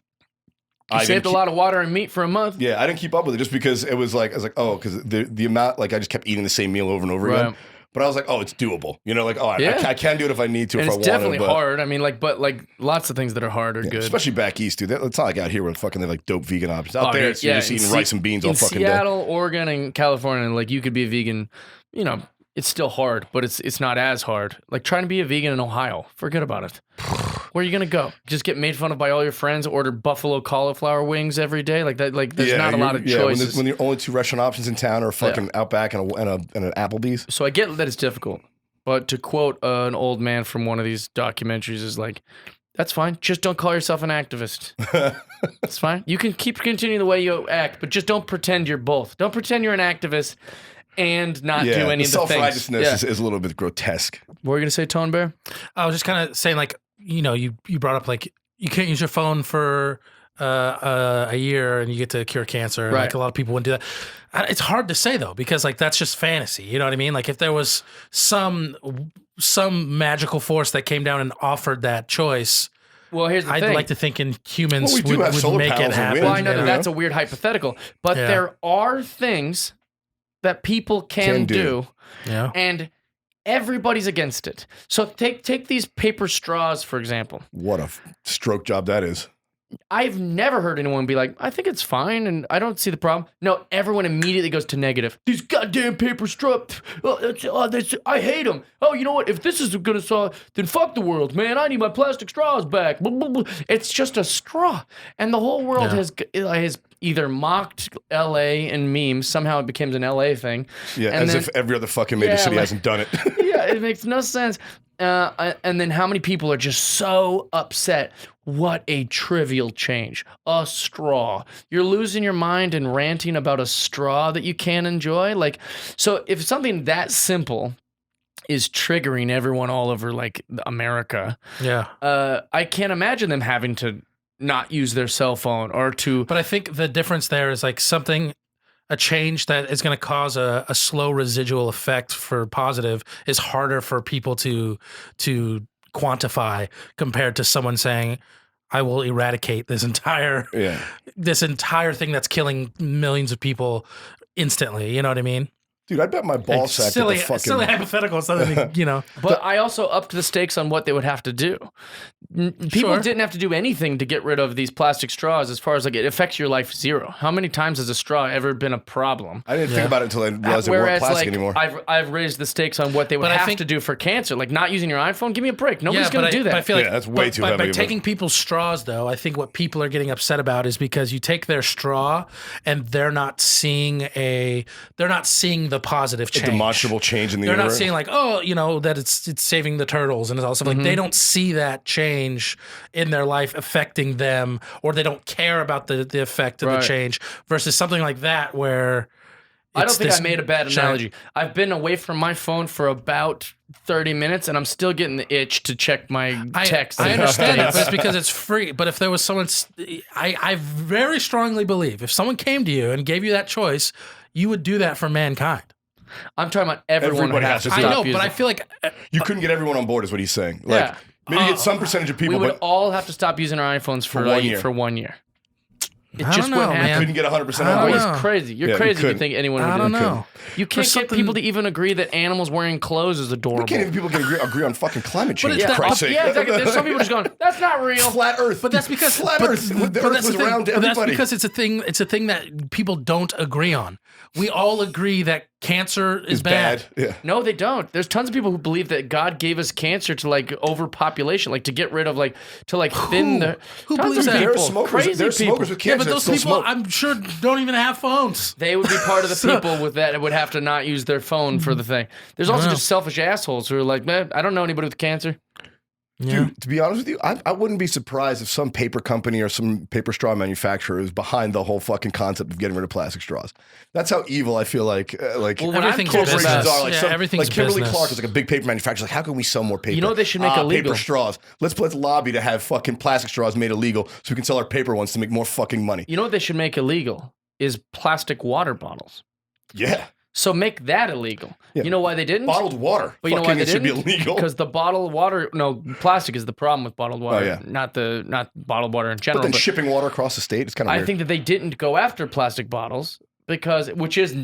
You saved a lot of water and meat for a month. Yeah, I didn't keep up with it just because it was like I was like, oh, because the amount, like I just kept eating the same meal over and over Right. again. But I was like, oh, it's doable. You know, like Yeah. I can do it if I need to. And if it's I definitely want to, hard. I mean, but lots of things that are hard are good. especially back east, dude. It's not like out here where fucking they have like dope vegan options. Out there, dude, it's, you're just in eating Se- rice and beans all in fucking Seattle, Oregon, and California, like you could be a vegan. You know, it's still hard, but it's not as hard. Like trying to be a vegan in Ohio, forget about it. Where are you gonna go? Just get made fun of by all your friends? Order buffalo cauliflower wings every day? Like that? Like there's not a lot of choices. When the only 2 restaurant options in town are fucking Outback and an Applebee's. So I get that it's difficult, but to quote an old man from one of these documentaries is like, that's fine. Just don't call yourself an activist. It's fine. You can continue the way you act, but just don't pretend you're both. Don't pretend you're an activist and not do any of the things. Self-righteousness is a little bit grotesque. What were you going to say, Tone Bear? I was just kind of saying, like, you brought up, like, you can't use your phone for a year and you get to cure cancer. Right. Like, a lot of people wouldn't do that. It's hard to say, though, because, like, that's just fantasy. You know what I mean? Like, if there was some magical force that came down and offered that choice, well, here's the thing. I'd like to think in humans we do have would solar make panels it and happen. wind. Well, I know Yeah. that's a weird hypothetical, but there are things that people can do. Yeah. And everybody's against it. So take these paper straws, for example. What a stroke job that is. I've never heard anyone be like, I think it's fine and I don't see the problem. No, everyone immediately goes to negative. These goddamn paper straws, I hate them. Oh, you know what? If this is going to solve, then fuck the world, man. I need my plastic straws back. It's just a straw. And the whole world has either mocked LA and memes. Somehow it becomes an LA thing. Yeah, and if every other fucking major city hasn't done it. Yeah, it makes no sense. And then how many people are just so upset? What a trivial change. A straw. You're losing your mind and ranting about a straw that you can't enjoy. Like, so if something that simple is triggering everyone all over like America, I can't imagine them having to not use their cell phone or to. But I think the difference there is like a change that is going to cause a slow residual effect for positive is harder for people to quantify compared to someone saying, I will eradicate this entire thing that's killing millions of people instantly. You know what I mean? Dude, I bet my ball sack silly, that the fucking... silly hypothetical. Something, you know. But I also upped the stakes on what they would have to do. People didn't have to do anything to get rid of these plastic straws as far as like it affects your life zero. How many times has a straw ever been a problem? I didn't think about it until I realized they weren't plastic anymore. I've raised the stakes on what they would have to do for cancer. Like not using your iPhone, give me a break. Nobody's going to do that. But I feel like that's way too heavy. By taking people's straws, though, I think what people are getting upset about is because you take their straw and they're not seeing the positive change. Demonstrable change in the They're universe. not saying like, oh, you know, that it's saving the turtles and all stuff. Like they don't see that change in their life affecting them, or they don't care about the effect of the change versus something like that where I don't think I made a bad analogy. I've been away from my phone for about 30 minutes and I'm still getting the itch to check my text. I understand that, but it's because it's free. But if there was someone, I very strongly believe if someone came to you and gave you that choice, you would do that for mankind. I'm talking about everyone. Everybody has to I stop know, using but I feel like you couldn't get everyone on board, is what he's saying. Like maybe get some percentage of people. We would all have to stop using our iPhones for 1 year. For 1 year. It I just don't know, wouldn't man. happen. Couldn't get 100% I on don't board. know. It's crazy. You're Yeah, crazy you if you couldn't. think anyone would I do don't that. know. You can't get people to even agree that animals wearing clothes is adorable. We can't even people can agree on fucking climate change. it's For that- Christ's sake. Yeah, exactly. There's some people just going, that's not real. Flat Earth. But that's because Flat Earth. The Earth was around to But that's everybody. because it's a thing. It's a thing that people don't agree on. We all agree that cancer is bad. Yeah. No, they don't. There's tons of people who believe that God gave us cancer to like overpopulation, like to get rid of like to like thin the. Who tons believes of that? people, There are smokers. crazy There are people. smokers with Yeah, cancer but that those still people, smoke. I'm sure, don't even have phones. They would be part of the people with that would have to not use their phone for the thing. There's also Wow. just selfish assholes who are like, man, I don't know anybody with cancer. Yeah. Dude, to be honest with you, I wouldn't be surprised if some paper company or some paper straw manufacturer is behind the whole fucking concept of getting rid of plastic straws. That's how evil I feel like Well, what I'm Everything's corporations corporations business. are. Like, Yeah, everything's like Kimberly business. Clark is like a big paper manufacturer. Like, how can we sell more paper? You know what they should make illegal? Paper straws. Let's lobby to have fucking plastic straws made illegal so we can sell our paper ones to make more fucking money. You know what they should make illegal is plastic water bottles. Yeah. So make that illegal. Yeah. You know why they didn't? Bottled water. But you know why fucking they it should be didn't? illegal. Because the bottled water, plastic is the problem with bottled water. Oh, yeah. Not bottled water in general. But then shipping water across the state is kind of I weird. think that they didn't go after plastic bottles which is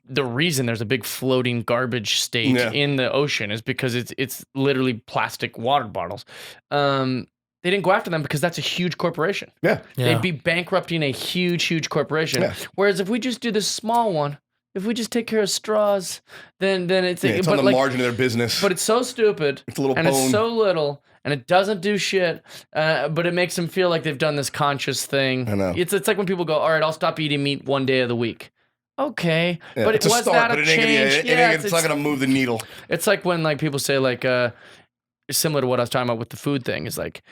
the reason there's a big floating garbage state in the ocean is because it's literally plastic water bottles. They didn't go after them because that's a huge corporation. Yeah. They'd be bankrupting a huge, huge corporation. Yeah. Whereas if we just do this small one, if we just take care of straws, then it's It's but on the like, margin of their business. but it's so stupid. It's a little and bone. it's so little, and it doesn't do shit. But it makes them feel like they've done this conscious thing. I know. It's like when people go, all right, I'll stop eating meat one day of the week. Okay, Yeah, but it's was a start, that but a it ain't change? gonna, it's not going to move the needle. It's like when like people say like similar to what I was talking about with the food thing is like,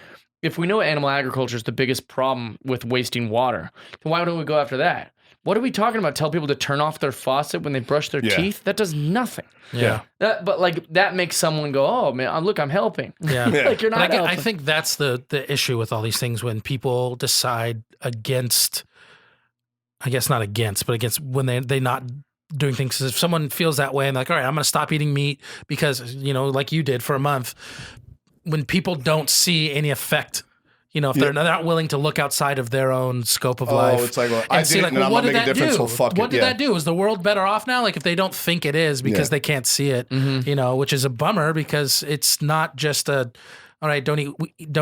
if we know animal agriculture is the biggest problem with wasting water, then why don't we go after that? What are we talking about? Tell people to turn off their faucet when they brush their teeth? That does nothing. Yeah. But like that makes someone go, oh man, look, I'm helping. Yeah. Like you're not But helping. I think that's the issue with all these things when people decide against, I guess not against, but against when they not doing things. 'Cause if someone feels that way and like, all right, I'm going to stop eating meat because, you know, like you did for a month, when people don't see any effect, you know, if they're not willing to look outside of their own scope of life. It's like, well, and I see did it like, and I'm what not did making a that difference, do? so fuck What it. did that do? Is the world better off now? Like if they don't think it is because they can't see it, you know, which is a bummer because it's not just all right, don't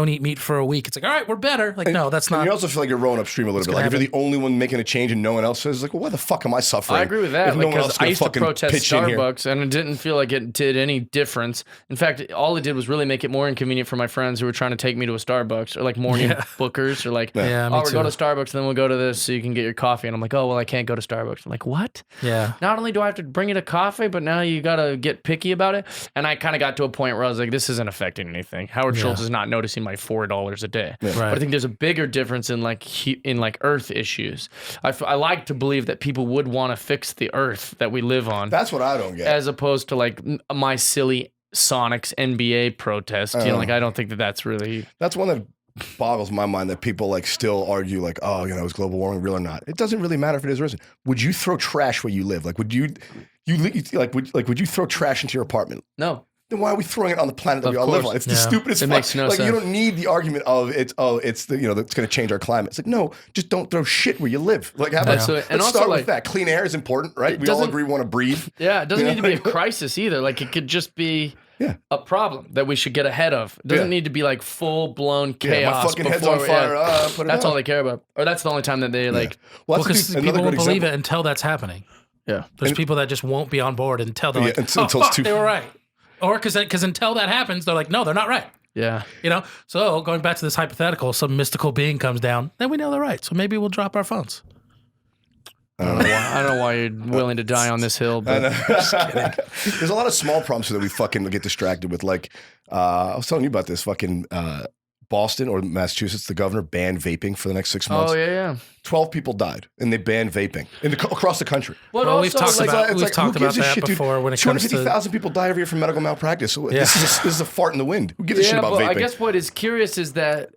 eat meat for a week. It's like, all right, we're better. Like, no, that's And not. you also feel like you're rowing upstream a little bit. Like if you're the only one making a change and no one else is, like, well, why the fuck am I suffering? I agree with that if no one else because is I gonna used to fucking protest pitch in here? Starbucks and it didn't feel like it did any difference. In fact, all it did was really make it more inconvenient for my friends who were trying to take me to a Starbucks or like morning bookers or like, Yeah, me oh, we're going too. to Starbucks and then we'll go to this so you can get your coffee. And I'm like, oh, well, I can't go to Starbucks. I'm like, what? Yeah. Not only do I have to bring you to coffee, but now you got to get picky about it. And I kind of got to a point where I was like, this isn't affecting anything. Howard Schultz is not noticing my $4 a day. Right. But I think there's a bigger difference in like earth issues. I like to believe that people would want to fix the earth that we live on, That's what I don't get. as opposed to like my silly Sonics NBA protest. You know, like I don't think that that's really. That's one that boggles my mind that people like still argue like, oh, you know, is global warming real or not? It doesn't really matter if it is or isn't. Would you throw trash where you live? Like, would you would you throw trash into your apartment? No. Then why are we throwing it on the planet that Of we all live course. on? It's the Yeah. stupidest. It makes no like sense. you don't need the argument of it's the that's going to change our climate. It's like no, just don't throw shit where you live. Like have Absolutely. let's And also, start like- with that. Clean air is important, right? We all doesn't- agree we want to breathe. Yeah, it doesn't You need to know? be a crisis either. Like it could just be Yeah. a problem that we should get ahead of. It doesn't Yeah. need to be like full blown Yeah, chaos. my fucking head's before- on fire. yeah. Put it That's out. all they care about, or that's the only time that they like. Well, Well, that's because another people good won't believe example. it until that's happening. Yeah. There's people that just won't be on board until they're Yeah, like, until oh, it's fuck, too- they were right. Or because until that happens, they're like, no, they're not right. Yeah. You know? So going back to this hypothetical, some mystical being comes down, then we know they're right. So maybe we'll drop our phones. I don't know why you're willing to die on this hill, but There's a lot of small problems that we fucking get distracted with. Like, I was telling you about this fucking Boston or Massachusetts, the governor banned vaping for the next 6 months. oh yeah. 12 people died and they banned vaping across the country. But Well, we've also, talked like, about- It's we've like, talked who gives about a that shit, dude? before when it comes to- 250,000 people die every year from medical malpractice. So Yeah. this is a fart in the wind. Who gives a shit yeah, about but vaping? I guess what is curious is that,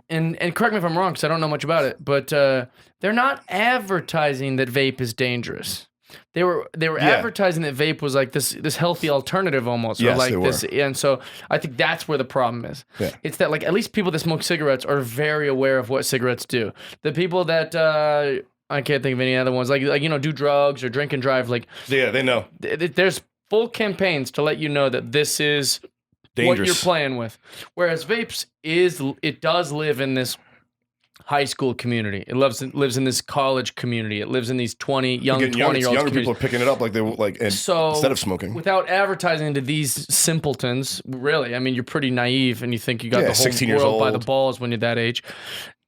and correct me if I'm wrong because I don't know much about it, but they're not advertising that vape is dangerous. They were advertising that vape was like this healthy alternative almost, or Yes, like they this, and so I think that's where the problem is. Yeah. It's that like at least people that smoke cigarettes are very aware of what cigarettes do. The people that I can't think of any other ones like you know do drugs or drink and drive like Yeah, they know. there's full campaigns to let you know that this is what Dangerous. you're playing with. Whereas vapes it does live in this high school community. It lives in this college community. It lives in these You're getting young- 20-year-olds. younger people are picking it up like they like and So instead of smoking. without advertising to these simpletons, really, I mean, you're pretty naive and you think you got Yeah, the whole 16 years world by the old. balls when you're that age.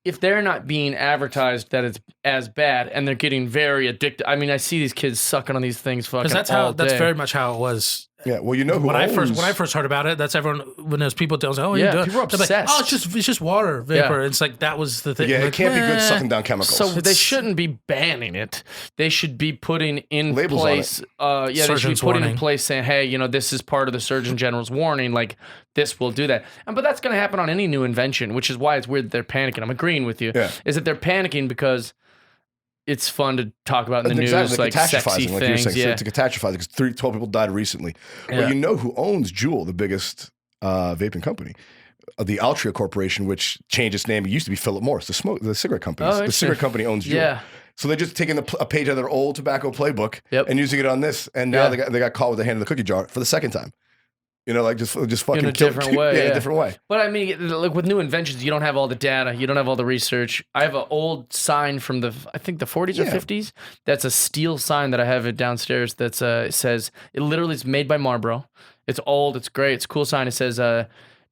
If they're not being advertised that it's as bad and they're getting very addicted, I mean, I see these kids sucking on these things fucking Because all day. that's very much how it was. Yeah, well, you know who When owns, I first heard about it, that's everyone when there's people telling us, "Oh, Yeah, you're doing." people are they're like, obsessed. "Oh, it's just water vapor." Yeah. It's like that was the thing. Yeah, Like, it can't be good eh. sucking down chemicals. So they shouldn't be banning it. They should be putting in Labels on place. They should be Surgeon's putting warning. in place saying, "Hey, you know, this is part of the Surgeon General's warning. Like, this will do that." But that's going to happen on any new invention, which is why it's weird that they're panicking. I'm agreeing with you. Yeah. Is that they're panicking because it's fun to talk about in the Exactly, news, like sexy catastrophizing, like you were things. saying. Yeah. It's catastrophizing because 12 people died recently. Yeah. Well, you know who owns Juul, the biggest vaping company? The Altria Corporation, which changed its name. It used to be Philip Morris, the cigarette company. Oh, The interesting. cigarette company owns Juul. Yeah. So they're just taking a page out of their old tobacco playbook Yep. and using it on this. And now Yeah. they got caught with their hand in the cookie jar for the second time. You know, like just fucking In a different way. Yeah, Yeah, in a different way. But I mean, like with new inventions, you don't have all the data, you don't have all the research. I have an old sign from I think the 40s or 50s. That's a steel sign that I have it downstairs. That's it says it literally is made by Marlboro. It's old. It's great. It's a cool sign. It says,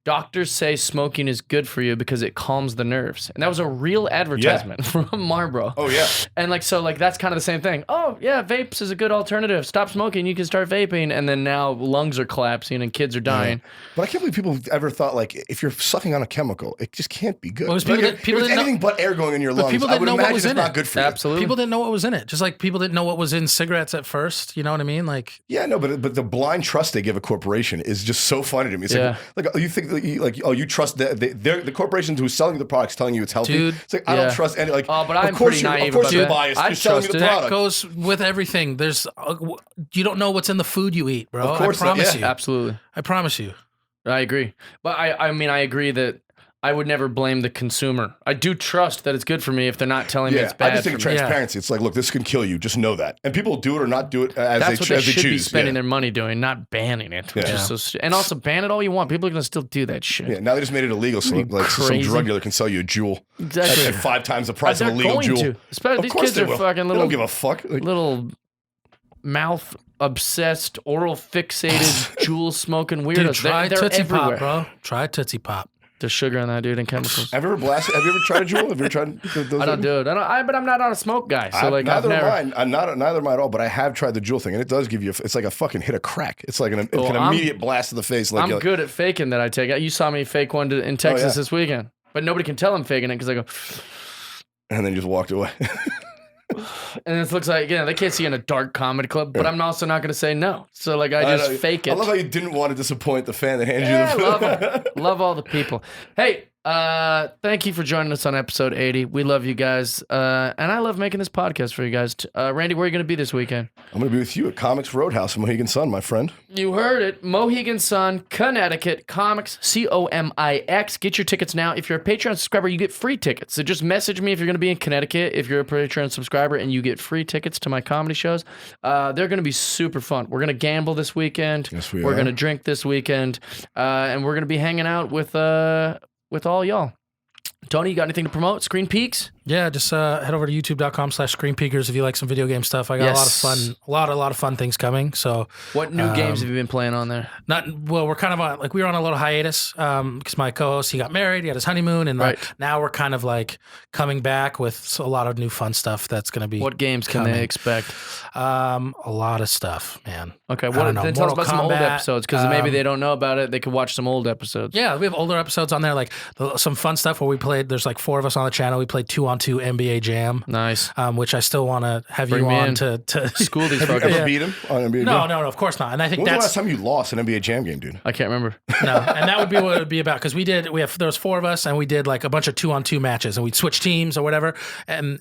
doctors say smoking is good for you because it calms the nerves. And that was a real advertisement from Marlboro. Oh, yeah. And like, so like, that's kind of the same thing. Oh yeah, vapes is a good alternative. Stop smoking, you can start vaping. And then now lungs are collapsing and kids are dying. Yeah. But I can't believe people ever thought, like, if you're sucking on a chemical, it just can't be good. Well, it was Like, people that- if people there's didn't know- anything but air going in your lungs, people I didn't would know what imagine was it's in not it. good for you. Absolutely. People didn't know what was in it. Just like people didn't know what was in cigarettes at first. You know what I mean? Like, Yeah, no, but the blind trust they give a corporation is just so funny to me. It's like you think that you trust the corporation who's selling you the products telling you it's healthy. Dude, It's like I don't trust any. Like, Oh, but of I'm course pretty you're, naive of course about you're that. biased. I You're selling me trust the it. that product. goes with everything. There's, you don't know what's in the food you eat, bro. Of course I not, promise yeah. you. Absolutely. I promise you. I agree. But I mean, I agree that I would never blame the consumer. I do trust that it's good for me if they're not telling me Yeah, it's bad I just think for me. transparency. It's like, look, this can kill you. Just know that. And people do it or not do it as That's what they as should be choose. spending yeah. their money doing, not banning it. Which Yeah. is so and also ban it all you want. People are going to still do that shit. Yeah, now they just made it illegal, so Are you like some crazy? drug dealer can sell you a jewel Exactly. at 5 times the price of They're a legal going jewel. to. Especially Of these course kids they are will. fucking They little, don't give a fuck. Like, little mouth obsessed, oral fixated, jewel smoking weirdos. Dude, try they're Tootsie everywhere. Pop, bro. Try Tootsie Pop. There's sugar in that, dude, and chemicals. have you ever blasted? Have you ever tried a jewel? Have you ever tried? Those I don't do it. But I'm not a smoke guy. So like, I've neither never. am I. Neither am I at all. But I have tried the jewel thing, and it does give you. It's like a fucking hit of crack. It's like an I'm- immediate blast to the face. Like, I'm you're like, good at faking that I take. You saw me fake one in Texas yeah. this weekend, but nobody can tell I'm faking it because I go, and then you just walked away. and it looks like they can't see in a dark comedy club. But I'm also not going to say no. So like, I just know. fake it. I love how you didn't want to disappoint the fan that handed Yeah, you I the love them. Love all the people. Hey, thank you for joining us on episode 80. We love you guys, and I love making this podcast for you guys. Randy, where are you going to be this weekend? I'm going to be with you at Comics Roadhouse in Mohegan Sun, my friend. You heard it. Mohegan Sun, Connecticut, Comics, COMIX. Get your tickets now. If you're a Patreon subscriber, you get free tickets. So just message me if you're going to be in Connecticut. If you're a Patreon subscriber and you get free tickets to my comedy shows, they're going to be super fun. We're going to gamble this weekend. Yes, we We're are. going to drink this weekend, and we're going to be hanging out with all y'all. Tony, you got anything to promote? Screen Peaks? Yeah, just head over to youtube.com/screenpeekers if you like some video game stuff. I got Yes. a lot of fun things coming. So What new games have you been playing on there? we're kind of on, like, we were on a little hiatus because my co-host, he got married, he had his honeymoon, and Right. now we're kind of like coming back with a lot of new fun stuff that's going to be What games can they coming. expect? A lot of stuff, man. Okay, I don't know, then tell us Mortal about some old Kombat, episodes because maybe they don't know about it. They could watch some old episodes. Yeah, we have older episodes on there, like some fun stuff where we played. There's like 4 of us on the channel. We played 2-on-2 NBA Jam, Nice. which I still want to have Bring you me on in. to School these Have you fuckers. ever beat him on NBA No, Jam? of course not. And I think When was the last that's time you lost an NBA Jam game, dude? I can't remember. no, and that would be what it would be about because there was 4 of us and we did like a bunch of 2-on-2 matches and we'd switch teams or whatever. And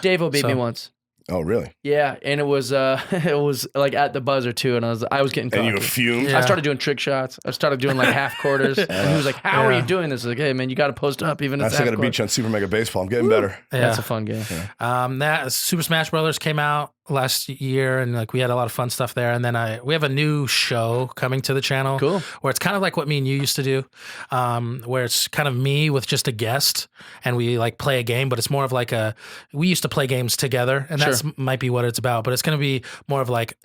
Dave beat me once. Oh, really? Yeah, and it was like at the buzzer too, and I was getting cocky. And you were fumed? Yeah. I started doing trick shots. I started doing like half quarters, and he was like, "How are you doing this?" I was like, "Hey, man, you got to post up even I if still it's got half to beat you on Super Mega Baseball. I'm getting better. That's a fun game. that Super Smash Brothers came out last year, and like we had a lot of fun stuff there. And then we have a new show coming to the channel, Cool. where it's kind of like what me and you used to do, where it's kind of me with just a guest, and we like play a game, but it's more of like we used to play games together, and that's might be what it's about. But it's going to be more of like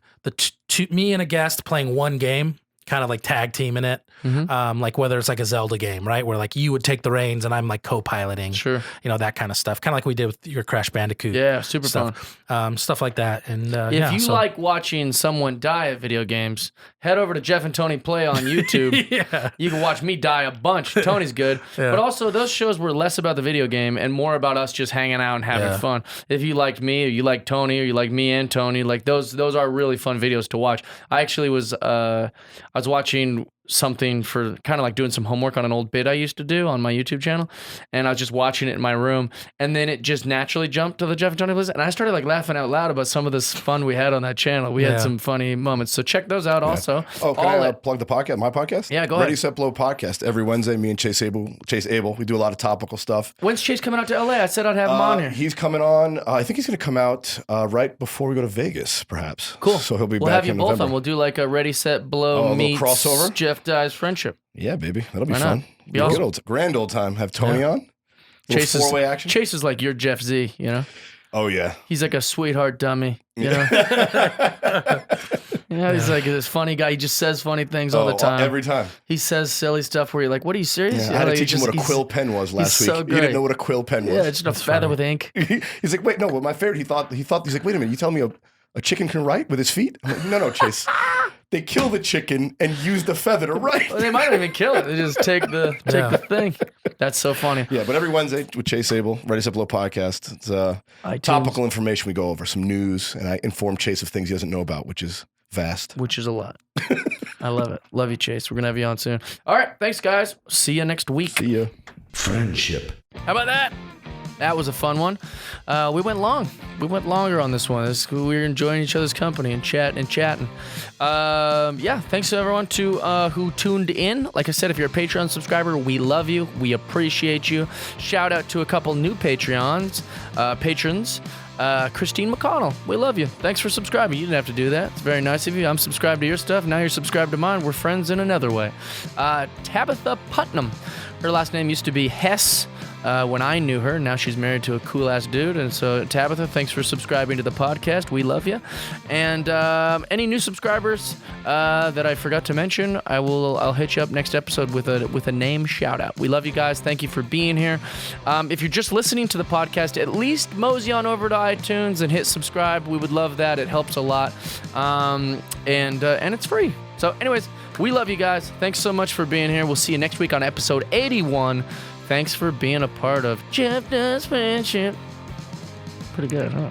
me and a guest playing one game. Kind of like tag teaming it, like whether it's like a Zelda game, right? Where like you would take the reins and I'm like co-piloting, Sure. you know, that kind of stuff. Kind of like we did with your Crash Bandicoot, Yeah, super fun. stuff like that. And If you like watching someone die at video games, head over to Jeff and Tony Play on YouTube. yeah, You can watch me die a bunch. Tony's good. But also, those shows were less about the video game and more about us just hanging out and having fun. If you liked me, or you like Tony, or you like me and Tony, like those are really fun videos to watch. I actually was watching something for kind of like doing some homework on an old bit I used to do on my YouTube channel, and I was just watching it in my room, and then it just naturally jumped to the Jeff and Tony list, and I started like laughing out loud about some of this fun we had on that channel. We had some funny moments, so check those out also. Oh, can I plug the podcast, my podcast? Yeah, go Ready, ahead. Set, Blow podcast. Every Wednesday, me and Chase Abel, we do a lot of topical stuff. When's Chase coming out to LA? I said I'd have him on here. He's coming on, I think he's going to come out right before we go to Vegas, perhaps. Cool. So he'll be We'll back have you in both November. on. We'll do like a Ready, Set, Oh, a Blow little meets crossover? Jeff Jeff Dye's Friendship. Yeah, baby. That'll be Why not? fun. Be Be a awesome. grand old time. Have Tony on. Little four-way action. Chase is like your Jeff Z, you know? Oh, yeah. He's like a sweetheart dummy, you know? You know, he's like this funny guy. He just says funny things all the time. Every time. He says silly stuff where you're like, what, are you serious? Yeah, I had to Like, teach him what a quill pen was last week. so He great. didn't know what a quill pen was. Yeah, it's just a feather with ink. He's like, wait, no. Well, my favorite, he thought, he's like, wait a minute. You telling me a chicken can write with his feet? I'm like, no, Chase. They kill the chicken and use the feather to write. Well, they might not even kill it. They just take the thing. That's so funny. Yeah, but every Wednesday with Chase Abel, Ready Set Below podcast, it's iTunes. topical information we go over, some news, and I inform Chase of things he doesn't know about, which is vast. Which is a lot. I love it. Love you, Chase. We're going to have you on soon. All right. Thanks, guys. See you next week. See ya. Friendship. How about that? That was a fun one. We went long. We went longer on this one. We were enjoying each other's company and chatting. Yeah, thanks to everyone who tuned in. Like I said, if you're a Patreon subscriber, we love you. We appreciate you. Shout out to a couple new patrons. Christine McConnell, we love you. Thanks for subscribing. You didn't have to do that. It's very nice of you. I'm subscribed to your stuff. Now you're subscribed to mine. We're friends in another way. Tabitha Putnam. Her last name used to be Hess when I knew her. Now she's married to a cool-ass dude. And so, Tabitha, thanks for subscribing to the podcast. We love you. And any new subscribers that I forgot to mention, I'll hit you up next episode with a name shout-out. We love you guys. Thank you for being here. If you're just listening to the podcast, at least mosey on over to iTunes and hit subscribe. We would love that. It helps a lot. And it's free. So anyways, we love you guys. Thanks so much for being here. We'll see you next week on episode 81. Thanks for being a part of Jeff Does Friendship. Pretty good, huh?